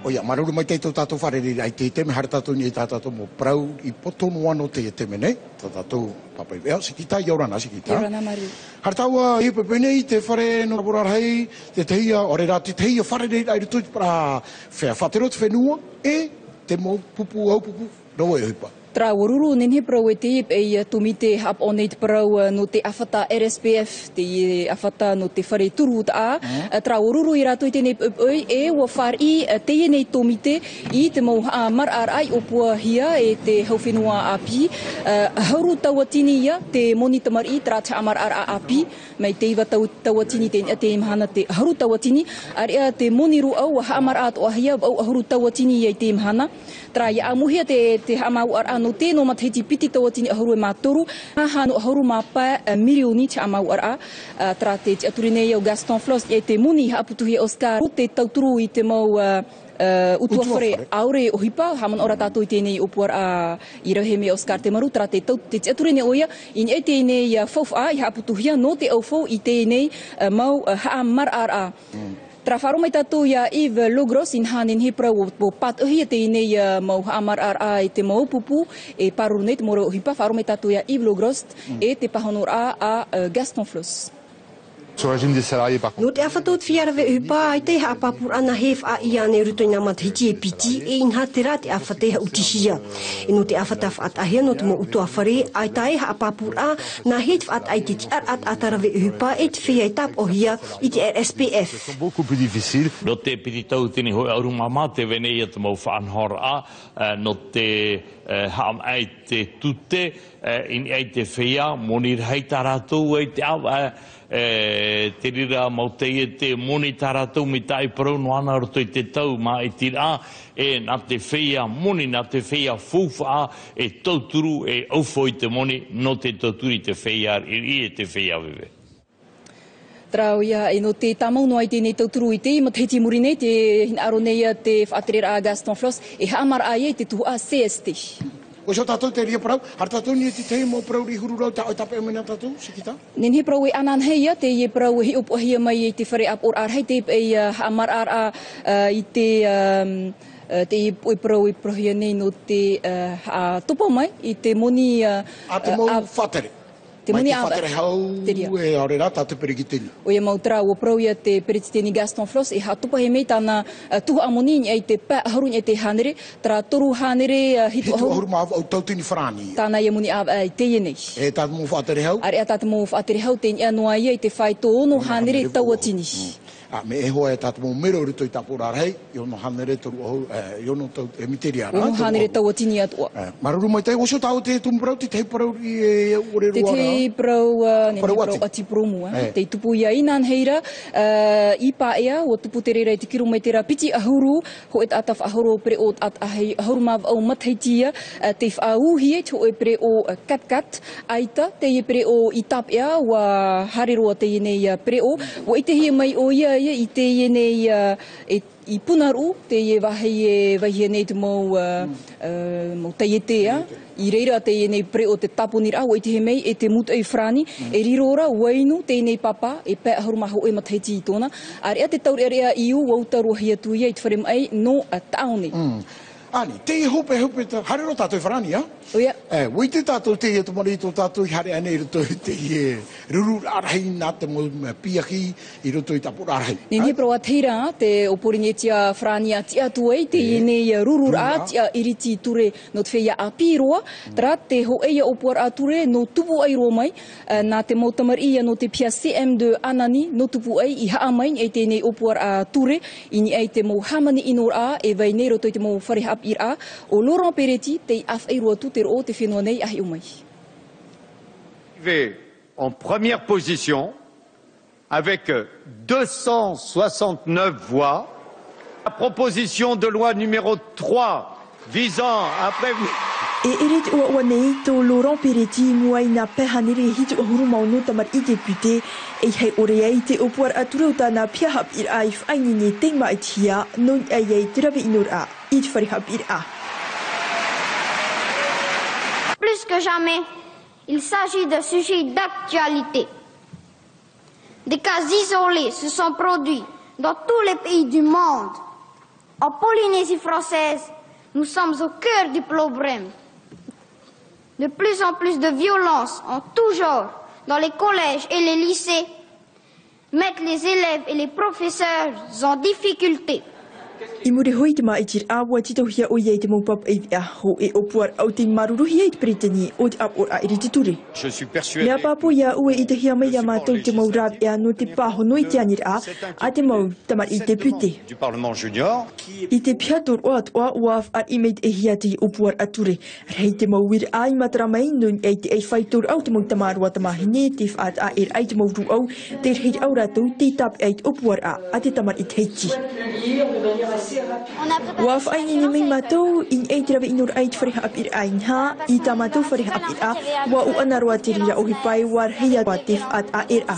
Oia, maruru mai te tātou wharere ai te teme, hara tātou ni tātou mo prau I potonu ano te teme nei, tātou papai vea, sikita, Iorana, sikita. Iorana Mario. Hara tāua I pepene I te whare no raborarhei, te teia, ore rā te teia wharere ai rutu para whea whaterot whenua, e te mo pupu au pupu, raua e hupa. Tra waruru ninhe prau e te e tumite hap oneit prau no te awhata RSPF, te awhata no te whare turu ta a. Tra waruru I rato I tēnei upoi e wa whar I te nei tumite I te mau mar ar ai opua hia e te hauwhenua api. Hauru tawatini ia te moni tamar I tra te amar ar api, mai te iwa tawatini te imhana te hauru tawatini, aria te moni ru au ha amar at o hia au hauru tawatini ia te imhana. Tra ia amuhia te hamau ar no te no matahiti piti tawatini ahuru e mātoru, haha no ahuru mapa mirioni te amau ara, tra te aturinei au Gaston Floss, e te muni haaputuhi Oscar, te tauturu I te mau utua whare aure o hipa, haman ora tātou I tēnei opuar I rauhe me Oscar te maru, tra te aturinei oia, I e tēnei whauwha I haaputuhia, no te au whau I tēnei mau haa mar ara. Tra wharo mai tātou ia Yves Logros in hanen he prau o patuhi e tēnei mau amar ar I te mau pupu e paruru nei te moro o hipa. Wharo mai tātou ia Yves Logros e te pahonor a Gaston Floss. Sur le régime des salariés, par contre. No te awhatot whiarawe upa ai te haapapur ana hef a ia ne ruto ina matahiti e piti e inha te rā te awhateha utishia. E no te awhata whaatahia no te mo utua whare ai tae haapapur a na het whaat ai te tiar at atarawe upa e te whia I tap o hia I te RSPF. C'est beaucoup plus difficile. No te piti tau tini hoi aurumama te venei te mau whaanhor no te haam ai te tute in ai te whia monir hei taratou ai te au te rira mau te te moni taratou mi tai parau no ana roto I te tau ma I tira e na te whia moni na te whia fufa e tauturu e aufo I te moni no te tauturi te whia I te whia wewe. Trau ia e no te tamau no ai tēnei tauturu I te matahiti muri nei te aro nei te whaaterera a Gaston Floss e haamar ai te tuhu a CST. O so tātou te ria parau, har tātou ni te te mo prau ri huru rau ta o tape o mena tātou, sikita? Nen he prau e anan heia, te ie prau he upo hia mai te whare ap or ar hei te e hamar ar I te ie prau I prohia nei no te topo mai I te moni te mo whatere. Te moni a whatere hau e aore rā tātou perikitini. O ia mau trau o prau ia te perititeni Gaston Floss e hatupa he mei tāna tuhu amoni ai te pā harun e te hanere, tra toru hanere hitu ahuru ma au tautini wharani. Tāna ia moni ai te ienei. E tātou mo whatere hau? Are a tātou mo whatere hau te ia noa ia I te whai tō ono hanere tauatini. me e hoa e tātou mō mero ruto I tāpura rei, I ono hanere toru au, I ono tau e miteri ana. O hanere tau atini atua. Maruru mai tai, oso tau te tumparau, te tei parau I e ore Te ruara. te parau ati promu, te tupu ia inan heira, I paea, o tupu te reira te kiru mai te piti ahuru, ho et ataf ahuru pre o at ahuru mav au mathaitia, te whauhi e ho e pre o kat, aita, te e pre o I tapea, wa hariroa te nei pre o I te hia mai o ia I te nei I punaru, te e wahi nei te mau taietea, I reira te nei pre o te taponira, o I te he mei e te muta I frani, e rirora, wainu, te nei papa, e pē ahurumaho e mathaiti I tōna, a rea te tauri area I u, wautaru hi atu ia I te whare mai no a taone. Ani, te e hope, harero tātou wharani, ha? O ia. Wai te tātou te e tumari tō tātou I hare ane I roto te e ruru arahi nā te mo piaki I roto I tapu arahi. Nini pro a teira, te oporinge tia whrani a tia tuei, te e nei ruru a tia iriti ture no te whea a piroa, tra te ho eia opoar a ture no tupu ai roa mai, nā te mautamari no te pia CM2 anani no tupu ai I haa mai e te nei opoar a ture, ini ai te mo hamani inor a e vai nei roto I te mo wharehap Ir a, o Laurent Peretti, te af ai roa tu te ro te whenua nei ahi umai. En première position, avec 269 voix, la proposition de loi numéro 3 visant à prévenir... E eret ua nei tō Laurent Peretti mua I nā pehanere hitu ahuru mauno tamar I depute e hei ore ai te opuar ature o tāna piahap Ir a I whaini ne teima I tia non ai ai te rawe inor a I te wharehap Ir a. Plus que jamais, il s'agit de sujets d'actualité. Des cas isolés se sont produits dans tous les pays du monde. En Polynésie française, nous sommes au cœur du problème. De plus en plus de violences en tout genre dans les collèges et les lycées mettent les élèves et les professeurs en difficulté. I muri hoi te mai tir awa titau hia o iei te maupap e via ho e opuar au te maruru hia I te Britani o te apor a iri te ture. Je suis persuadé... Mea papo ia ue I te hia mai a mātou te maurab ea no te paho no I te anir a te mau tamar I te pute. Du Parlement Junior. I te piator o atua uaf ar I meit e hia te opuar ature. Rei te mau wir a I matara mai nun e te e whaitor au te mau tamarua tamahine te whaat a ai te mau ru au te rei au ratou te tap e te opuar a te tamar I te heiti. Waf ai ni mai matou in e te rawe inor ai te wharehap Ir ai nha I tā matou wharehap Ir a wa u ana roa te rira o hipai war heia wa te whaat a Ir a.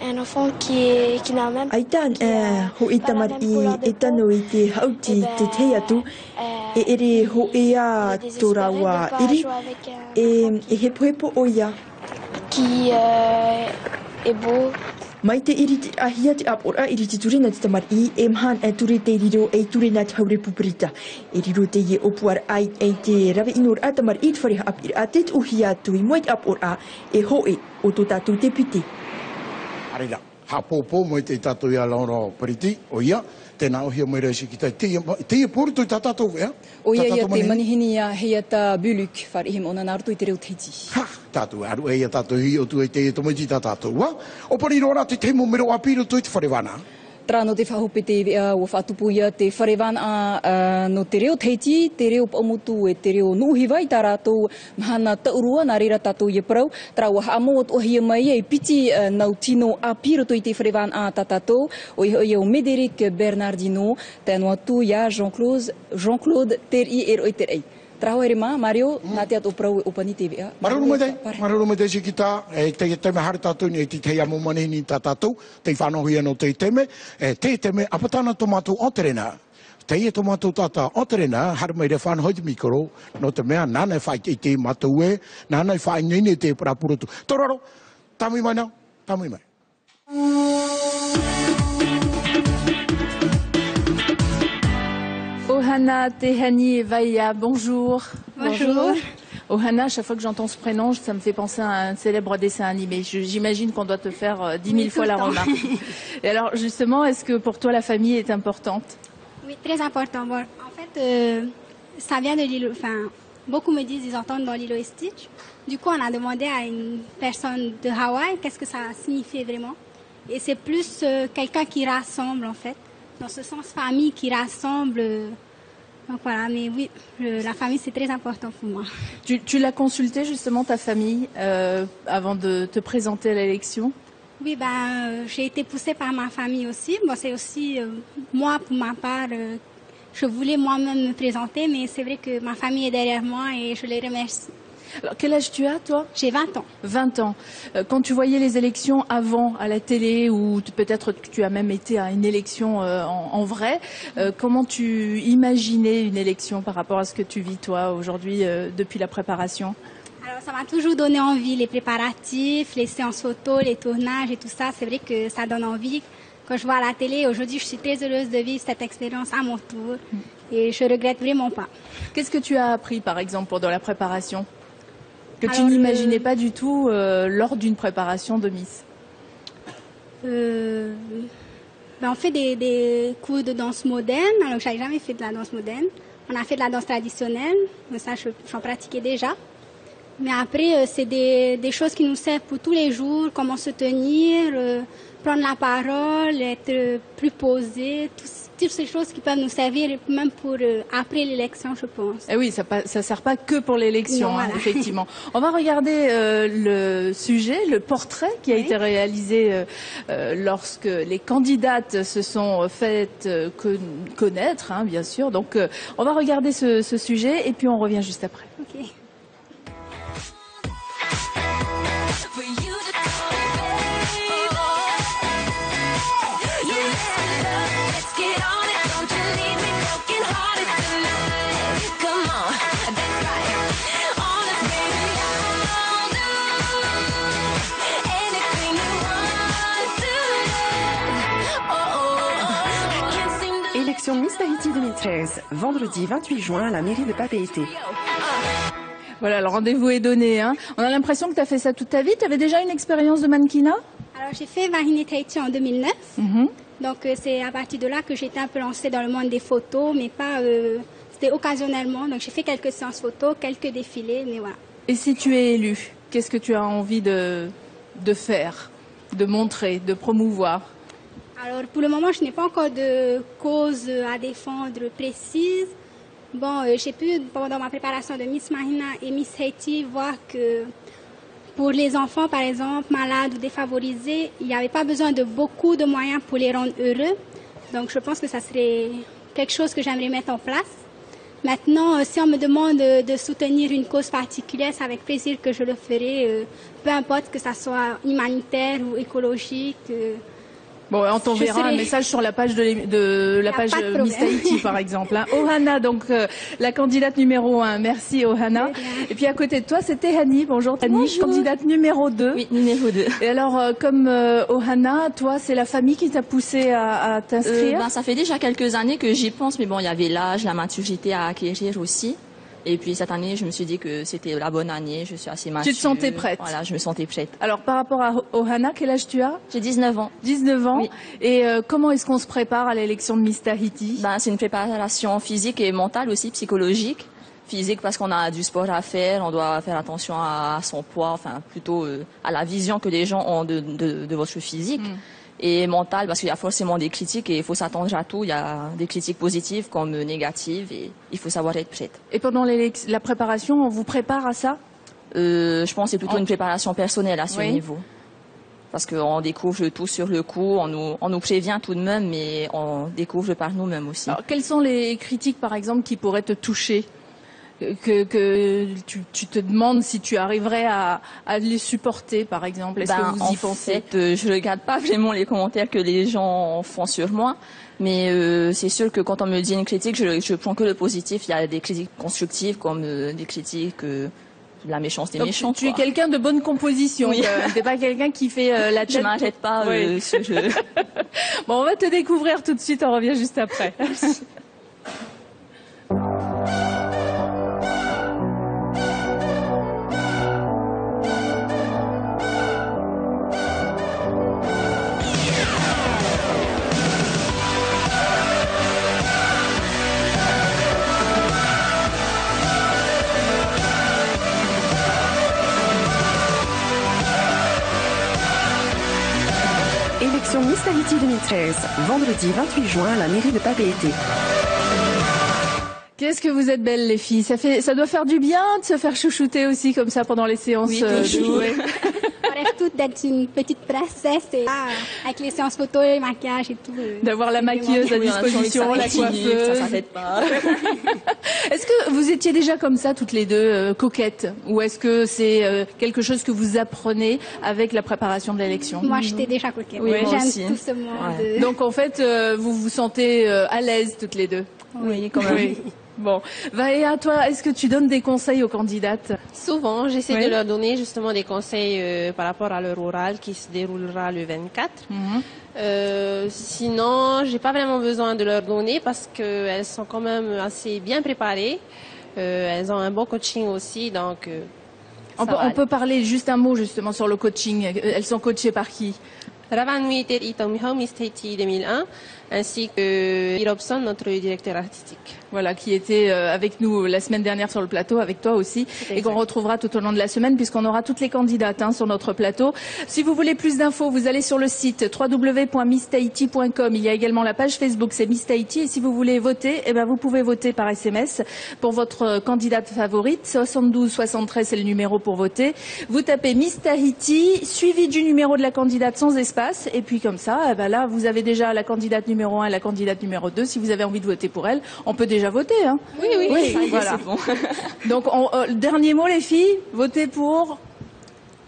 Un enfant qui n'a même pas... Aitan ho I tamar I e tano I te hauti te te atu e ere ho e a tō rawa iri e hepo o ia. Qui est beau. Mai te iri te ahia te apora iri te ture na te tamar I e mhan e ture te riro e ture na te haure puperita. E riro te ie opuar ai e te rawe inor a tamar I te wharehap Ir a te uhia tui moi te apora e hoe o tō tātou te pite. Arira, hapopo mo te tātou ia Laurent Peretti, o ia, tēnā ohia mai reisi ki te ia poru tui tā tātou, ea? O ia ia te manihini a heia tā buluk, wharihim ona nāruto I te reo teiti. Ha, tātou aru e ia tātou hi o tu e te tomaiti tā tātou, wa? O parirora te mo mero apiro tui te wharewana. Tra no te whahope te o whatupu ia te wharewana no te reo teiti, te reo paumotu e te reo nuhiwai tā rātou mahana taurua nā reira tātou ia parau. Tra wa hamo o hia mai e piti nau tino a piro tui te wharewana tā tātou. O ia o Médéric Bernardino, te anua tu ia Jean-Claude Teri e roi terei. Traho ere mā, Mario, nā te ato prau e opani te vea. Maruru mai te si kita, te teme hare tātou ni e te teia mo manini tā tātou, te whanohia no te teme, te teme apatana tomato o terena. Te ia tomato tata o terena, hare mai re whanhoi te mikoro, no te mea nānei whai ki te matue, nānei whai nini te prapurutu. Toraro, tamui mai nau, tamui mai. Ohana Tehani Vaia, bonjour. Bonjour. Ohana, chaque fois que j'entends ce prénom, ça me fait penser à un célèbre dessin animé. J'imagine qu'on doit te faire 10 000 fois la remarque. Et alors justement, est-ce que pour toi la famille est importante? Oui, très important. Bon, en fait, ça vient de Lilo. Enfin, beaucoup me disent ils entendent dans Lilo et Stitch. Du coup, on a demandé à une personne de Hawaï qu'est-ce que ça signifiait vraiment. Et c'est plus quelqu'un qui rassemble, en fait. Dans ce sens, famille qui rassemble. Donc voilà, mais oui, la famille, c'est très important pour moi. Tu l'as consulté justement, ta famille, avant de te présenter à l'élection? Oui, j'ai été poussée par ma famille aussi. Bon, c'est aussi, moi, pour ma part, je voulais moi-même me présenter, mais c'est vrai que ma famille est derrière moi et je les remercie. Alors, quel âge tu as, toi? J'ai 20 ans. 20 ans. Quand tu voyais les élections avant, à la télé, ou peut-être que tu as même été à une élection en vrai, comment tu imaginais une élection par rapport à ce que tu vis, toi, aujourd'hui, depuis la préparation? Alors, ça m'a toujours donné envie, les préparatifs, les séances photos, les tournages et tout ça. C'est vrai que ça donne envie. Quand je vois à la télé, aujourd'hui, je suis très heureuse de vivre cette expérience à mon tour. Et je regrette vraiment pas. Qu'est-ce que tu as appris, par exemple, pendant la préparation, que tu n'imaginais pas du tout lors d'une préparation de Miss? On fait des cours de danse moderne. Alors, je n'avais jamais fait de la danse moderne. On a fait de la danse traditionnelle. Ça, j'en pratiquais déjà. Mais après, c'est des choses qui nous servent pour tous les jours. Comment se tenir, prendre la parole, être plus posé. Toutes ces choses qui peuvent nous servir même pour après l'élection, je pense. Eh oui, ça sert pas que pour l'élection, voilà. effectivement. On va regarder le sujet, le portrait qui a été réalisé lorsque les candidates se sont faites connaître, bien sûr. Donc, on va regarder ce sujet et puis on revient juste après. Okay. Élection Miss Tahiti 2013, vendredi 28 juin à la mairie de Papeete. Voilà, le rendez-vous est donné. On a l'impression que tu as fait ça toute ta vie. Tu avais déjà une expérience de mannequinat? Alors, j'ai fait Marine Tahiti en 2009. Donc, c'est à partir de là que j'ai été un peu lancée dans le monde des photos, mais pas... c'était occasionnellement. Donc, j'ai fait quelques séances photos, quelques défilés, mais voilà. Et si tu es élue, qu'est-ce que tu as envie de faire, de montrer, de promouvoir? Alors, pour le moment, je n'ai pas encore de cause à défendre précise. Bon, j'ai pu, pendant ma préparation de Miss Marina et Miss Haiti, voir que pour les enfants, par exemple, malades ou défavorisés, il n'y avait pas besoin de beaucoup de moyens pour les rendre heureux. Donc, je pense que ça serait quelque chose que j'aimerais mettre en place. Maintenant, si on me demande de soutenir une cause particulière, c'est avec plaisir que je le ferai, peu importe que ça soit humanitaire ou écologique. Bon, on t'enverra un message sur la page de la page Miss Tahiti, par exemple. Ohana, donc la candidate numéro 1. Merci, Ohana. Et puis à côté de toi, c'était Hani. Bonjour, Hani, candidate numéro 2. Oui, numéro 2. Et alors, comme Ohana, toi, c'est la famille qui t'a poussé à t'inscrire? Ça fait déjà quelques années que j'y pense, mais bon, il y avait l'âge, la maturité à acquérir aussi. Et puis cette année, je me suis dit que c'était la bonne année, je suis assez mature. Tu te sentais prête? Voilà, je me sentais prête. Alors par rapport à Ohana, quel âge tu as? J'ai 19 ans. 19 ans. Oui. Et comment est-ce qu'on se prépare à l'élection de Miss Tahiti? C'est une préparation physique et mentale aussi, psychologique. Physique parce qu'on a du sport à faire, on doit faire attention à son poids, enfin plutôt à la vision que les gens ont de votre physique. Et mental parce qu'il y a forcément des critiques et il faut s'attendre à tout. Il y a des critiques positives comme négatives et il faut savoir être prête. Et pendant la préparation, on vous prépare à ça? Je pense que c'est plutôt une préparation personnelle à ce niveau. Parce qu'on découvre tout sur le coup, on nous prévient tout de même, mais on découvre par nous-mêmes aussi. Alors, quelles sont les critiques, par exemple, qui pourraient te toucher? Que tu te demandes si tu arriverais à les supporter, par exemple. Est-ce que vous y pensez? En fait, je regarde pas vraiment les commentaires que les gens font sur moi, mais c'est sûr que quand on me dit une critique, je prends que le positif. Il y a des critiques constructives comme des critiques la méchanceté méchant. Tu es quelqu'un de bonne composition. Oui. T'es pas quelqu'un qui fait la tête. Je m'arrête pas ce jeu. Bon, on va te découvrir tout de suite. On revient juste après. Tahiti 2013, vendredi 28 juin à la mairie de Papeete. Qu'est-ce que vous êtes belles les filles. Ça doit faire du bien de se faire chouchouter aussi comme ça pendant les séances. Oui, toujours. On rêve toutes d'être une petite princesse et avec les séances photos, les maquillages et tout. D'avoir la maquilleuse à disposition, la coiffeuse. Ça s'arrête pas. Est-ce que vous étiez déjà comme ça toutes les deux, coquettes, ou est-ce que c'est quelque chose que vous apprenez avec la préparation de l'élection? Moi, j'étais déjà coquette. Oui, j'aime tout ce monde. Ouais. Donc en fait, vous vous sentez à l'aise toutes les deux. Oui, quand même. Oui. Bon, Valéa, toi, est-ce que tu donnes des conseils aux candidates? Souvent, j'essaie Oui. de leur donner justement des conseils par rapport à leur oral qui se déroulera le 24. Sinon, j'ai pas vraiment besoin de leur donner parce qu'elles sont quand même assez bien préparées. Elles ont un bon coaching aussi, donc On peut parler juste un mot justement sur le coaching. Elles sont coachées par qui? Ravanui Itomiho Miss Tahiti 2001, ainsi que Robson, notre directeur artistique. Voilà, qui était avec nous la semaine dernière sur le plateau, avec toi aussi, et qu'on retrouvera tout au long de la semaine, puisqu'on aura toutes les candidates sur notre plateau. Si vous voulez plus d'infos, vous allez sur le site www.misstahiti.com. Il y a également la page Facebook, c'est Miss Tahiti, et si vous voulez voter, eh ben vous pouvez voter par SMS pour votre candidate favorite. 72 73, c'est le numéro pour voter. Vous tapez Miss Tahiti, suivi du numéro de la candidate sans espace, et puis comme ça, eh ben là, vous avez déjà la candidate numéro 1 et la candidate numéro 2. Si vous avez envie de voter pour elle, on peut déjà voter. Hein. Oui, ça y est, voilà. c'est bon. Donc, dernier mot, les filles, votez pour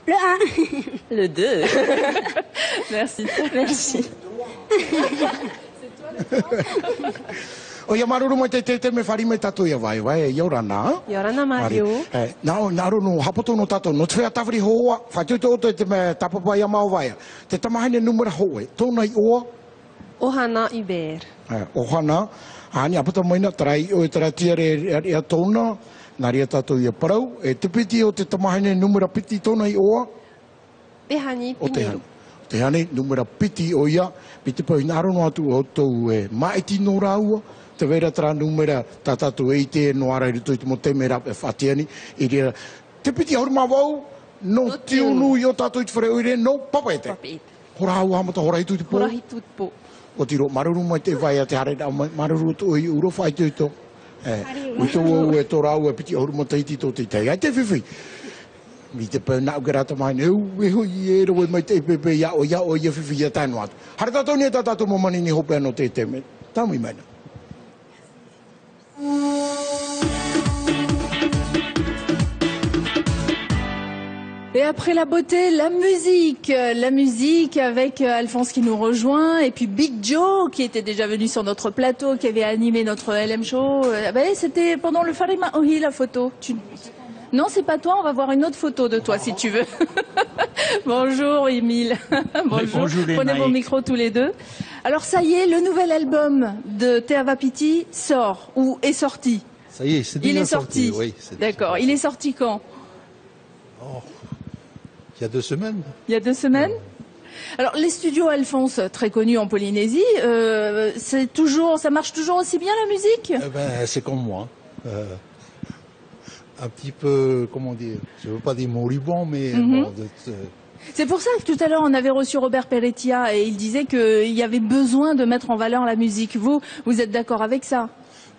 le 1. Le 2. Merci. Merci. O ia maruru mai te me whari me tatu ia vai, Yorana. Yorana Mario. Nau no hapoto no tato, no tue atawhiri hoa, whaitu te te me tapapa ia mau vai. Te tamahine numera hoe, tōna i oa? Ohana Hubert. Ohana, ani apata maina, tarai o e tarai tiare ia tōna, nā ria tato ia parau, e te piti o te tamahine numera piti tōna i oa? Tehani Piniru. Tehani, numera piti o ia, piti pau naro no atu o tau e maiti no rāua, te vera tara numera tatatu e te no ara i tui te mo te mera e whatiani, i rea, te piti auruma wau, no tiunu i o tatu i te whare oire, no papaete. Hora au hamata, hora hitu te po. Hora hitu te po. O tiro, maruru mai te vai a te hare, maruru tu i uro whai te ito. Ui tō au e tō rau e piti auruma teiti tō te tei. Ai te whiwhi. Mi te pēr nāu garata mai, e hui e roe mai te pepe, ia o ia whiwhi ia tānu atu. Hare tātou ni e tātou mo mani ni hope anō te te me. Tāmui maina. Et après la beauté, la musique avec Alphonse qui nous rejoint et puis Big Joe qui était déjà venu sur notre plateau, qui avait animé notre LM Show. C'était pendant le Farima Ohi la photo. Non, c'est pas toi, on va voir une autre photo de toi si tu veux. Bonjour Émile. Bonjour. Prenez vos micros tous les deux. Alors ça y est, le nouvel album de Te Avapiti sort ou est sorti. Ça y est, c'est déjà sorti. Oui, d'accord. Il est sorti quand? Il y a 2 semaines. Il y a 2 semaines? Alors, les studios Alphonse, très connus en Polynésie, ça marche toujours aussi bien la musique? C'est comme moi. Un petit peu, comment dire, je ne veux pas dire moribond, mais... C'est pour ça que tout à l'heure, on avait reçu Robert Perrettia et il disait qu'il y avait besoin de mettre en valeur la musique. Vous êtes d'accord avec ça?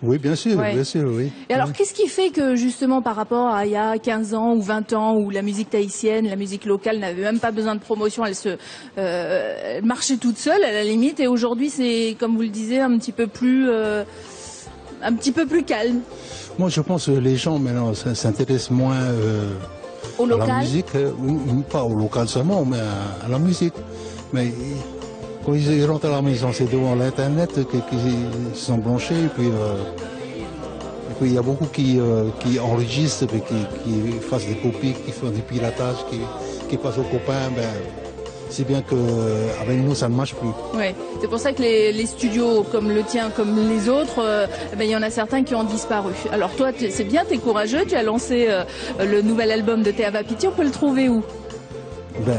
Oui, bien sûr, oui. Et alors, qu'est-ce qui fait que, justement, par rapport à il y a 15 ans ou 20 ans, où la musique tahitienne, la musique locale n'avait même pas besoin de promotion, elle marchait toute seule, à la limite, et aujourd'hui, c'est, comme vous le disiez, un petit peu plus calme? Moi, je pense que les gens, maintenant, s'intéressent moins au local? À la musique, pas au local seulement, mais à la musique. Mais... Quand ils rentrent à la maison, c'est devant l'Internet qu'ils sont branchés. Et puis il y a beaucoup qui enregistrent, qui fassent des copies, qui font du piratage, qui passent aux copains. C'est bien qu'avec nous, ça ne marche plus. Oui, c'est pour ça que les studios comme le tien, comme les autres, il y en a certains qui ont disparu. Alors toi, c'est bien, tu es courageux, tu as lancé le nouvel album de Te Avapiti. On peut le trouver où? On peut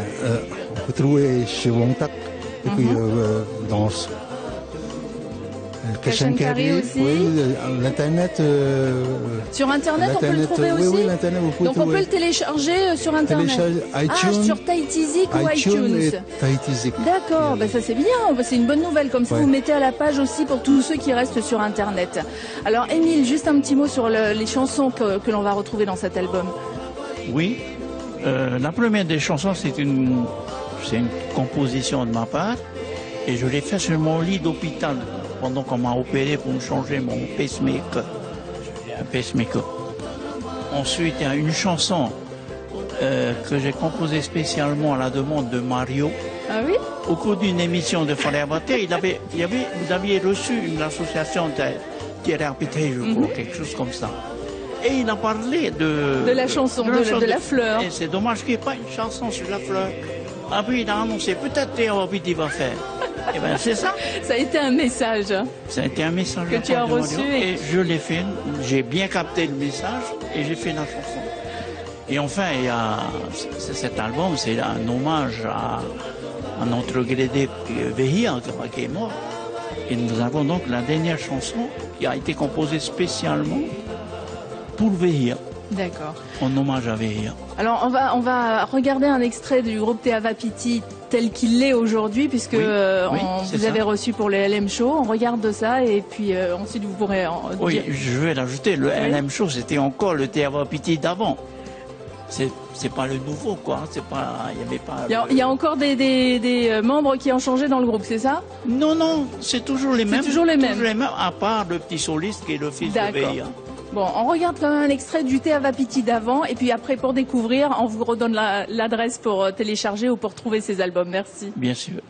le trouver chez Wongtak. Et puis Kashankari aussi. Oui, l'Internet. Sur Internet, on peut le trouver aussi. Oui, l'Internet, vous pouvez Donc on peut le télécharger sur Internet. iTunes, sur Tahitizik ou iTunes. et Tahitizik. D'accord, bah ça c'est bien, c'est une bonne nouvelle. Comme ça, vous mettez à la page aussi pour tous ceux qui restent sur Internet. Alors, Émile, juste un petit mot sur les chansons que l'on va retrouver dans cet album. Oui, la première des chansons, c'est une composition de ma part. Et je l'ai fait sur mon lit d'hôpital pendant qu'on m'a opéré pour me changer mon pacemaker. Un pacemaker. Ensuite, il y a une chanson que j'ai composée spécialement à la demande de Mario. Ah oui? Au cours d'une émission de Fondé Abaté, vous aviez reçu une association de thérapie, je crois, quelque chose comme ça. Et il a parlé de la chanson, de la fleur. Et c'est dommage qu'il n'y ait pas une chanson sur la fleur. Ah puis il a annoncé, peut-être Théo Abiti va faire. Et bien c'est ça. Ça a été un message. Ça a été un message que tu as reçu. Et je l'ai fait, j'ai bien capté le message et j'ai fait la chanson. Et enfin, il y a cet album, c'est un hommage à notre Grédé Vehia qui est mort. Et nous avons donc la dernière chanson qui a été composée spécialement pour Vehia. D'accord. En hommage à Vehia. Alors on va regarder un extrait du groupe Te Avapiti tel qu'il est aujourd'hui, puisque vous avez reçu pour le LM Show. On regarde ça et puis ensuite vous pourrez Oui, je vais l'ajouter. Le LM Show, c'était encore le Te Avapiti d'avant. C'est pas le nouveau, quoi. C'est pas, il y avait pas. Il y a encore des membres qui ont changé dans le groupe, c'est ça? Non, c'est toujours les mêmes. C'est toujours les mêmes. Toujours les mêmes, à part le petit soliste qui est le fils de Vehia. Bon, on regarde quand même un extrait du Te Avapiti d'avant, et puis après, pour découvrir, on vous redonne l'adresse pour télécharger ou pour trouver ces albums. Merci. Bien sûr.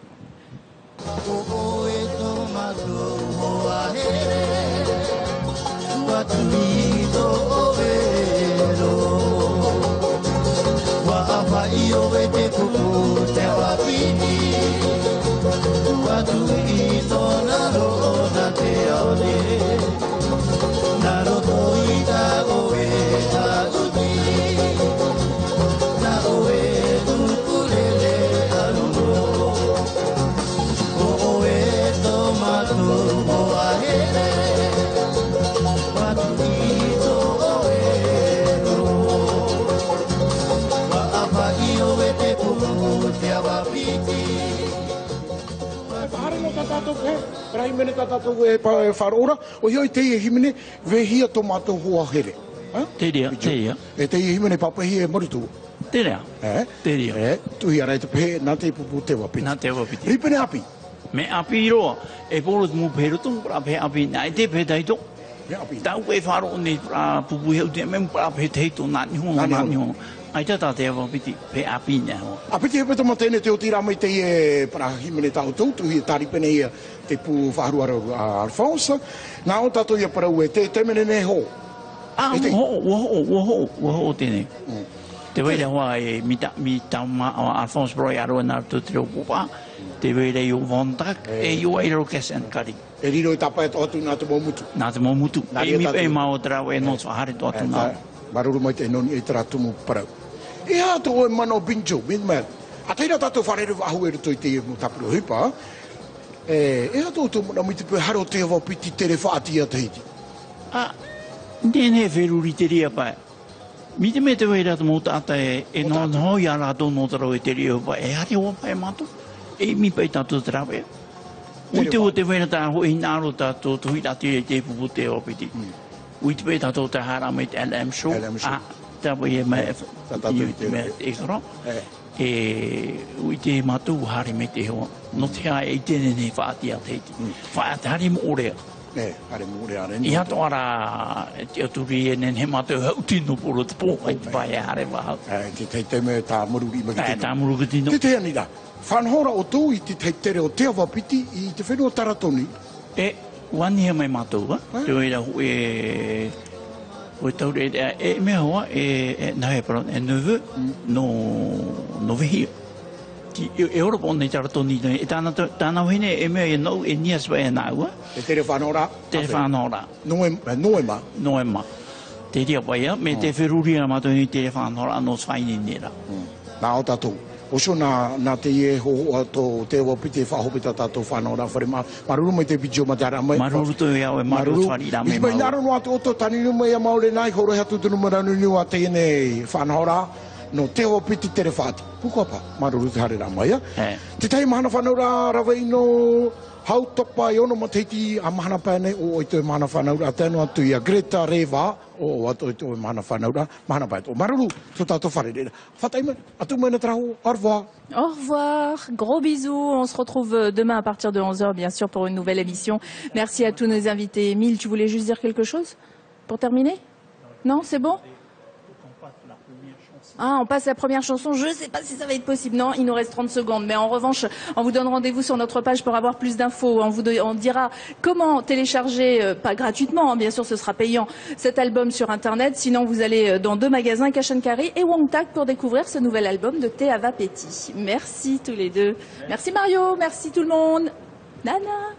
Rahimene tātou e whaora, o hioi te i himene, vehia tō mātou hoa here. Te rea. E te i himene papahi e maritu. Te rea. Te rea. Tuhi arai te pehe, nā te pupu te wapiti. Nā te wapiti. Ripene api. Me api roa, e polo te mu pehe roto, pra pehe api, nā e te pehe taito. Tau e wharo ne pra pupu heu te memu pra pehe teito, nā niho. Ai tata te wapiti, pehe api nā hoa. Apiti he peta matene te o tira mai te e para himene tau tau, tuhi e taripene ia te pu whaharuara a Alfonso. Nā o tātou ia parau e te mene ne ho. Waho tēnei. Te weire hoa e mi tauma a Alfonso Broi aroa nā tu te ropupa. Te weire i o Vontak e i o Eiro Kesenkari. E riro i tapai atu nā te momutu. Nā te momutu. E mi pe mao trau e nos wahare to atu nā. Maruru mai te noni e tera tumu parau. E hātu o e mano binjo, minmel. A teira tātou whareru ahu e ruto i te mu tapuru hipa. E hātu o tō muna mi te pui haro te hawa piti tere whaati a Tahiti. Nene wheruri te ria pai. Mi te me te weira te mōta ata e no hoi a rātou no tarau e te ria pai. E hare o pai mātou. E mi pai tātou te rawe. Ui te o te weira tā hoi nāro tātou tuhi rāti e te pupu te o piti. Ui te pai tātou te hara mai te LM Show. Tā pai e mai e karo. Ui te mātou hari me te hoa. No te hae e tēne ne whaati a Tahiti. Whaati hari mo orea. Hare mo orea ren. I hato ara te aturi e nen he mātou hau tino poro te pō. Ai te pai e hare wahau. Te teme tā mururi ima ki tino. Tā mururi tino. Te tea ni da. Whanhora o tō i te tere o te awapiti i te whenua taratoni. Wani he mai mātou, te oira o taure e mea hoa e nahe paron e newe no vehia. E ora po nei taratoni e tāna whene e mea e nau e nias vai e nāua. E tere whanora? Tere whanora. Noema? Noema. Te ria paia, me te whiruria mātou i tere whanora no swaini nera. Nā o tātou. Oso na te e ho ato te wapite whahopita tātou whanau rā whare maruru mai te video matara mai. Maruru to ia o maruru whari rā mai mai naro no atu oto taninu mai a maore nai horo hatu tunu maranu niu a te ene whanau rā no te wapiti tere whāti. Pukuapa maruru te hare rā mai. Te tai mahana whanau rā rawa ino hau topa i ono mateiti a mahana pēne o i te mahana whanau rā tēnu atu i a Greta Reva o atu i te mahana whanau rā mahana pēne. O maruru so tātou whare rera. Whatai mai atu mai na trahu. Au revoir. Au revoir, gros bisous. On se retrouve demain à partir de 11h, bien sûr, pour une nouvelle émission. Merci à tous nos invités. Émile, tu voulais juste dire quelque chose pour terminer? Non, c'est bon? Ah, on passe à la première chanson. Je ne sais pas si ça va être possible. Non, il nous reste 30 secondes. Mais en revanche, on vous donne rendez-vous sur notre page pour avoir plus d'infos. On dira comment télécharger, pas gratuitement, hein, bien sûr, ce sera payant, cet album sur Internet. Sinon, vous allez dans 2 magasins, Cash & Carry et Wongtak, pour découvrir ce nouvel album de Thé Ava Petit. Merci tous les deux. Merci Mario, merci tout le monde. Nana.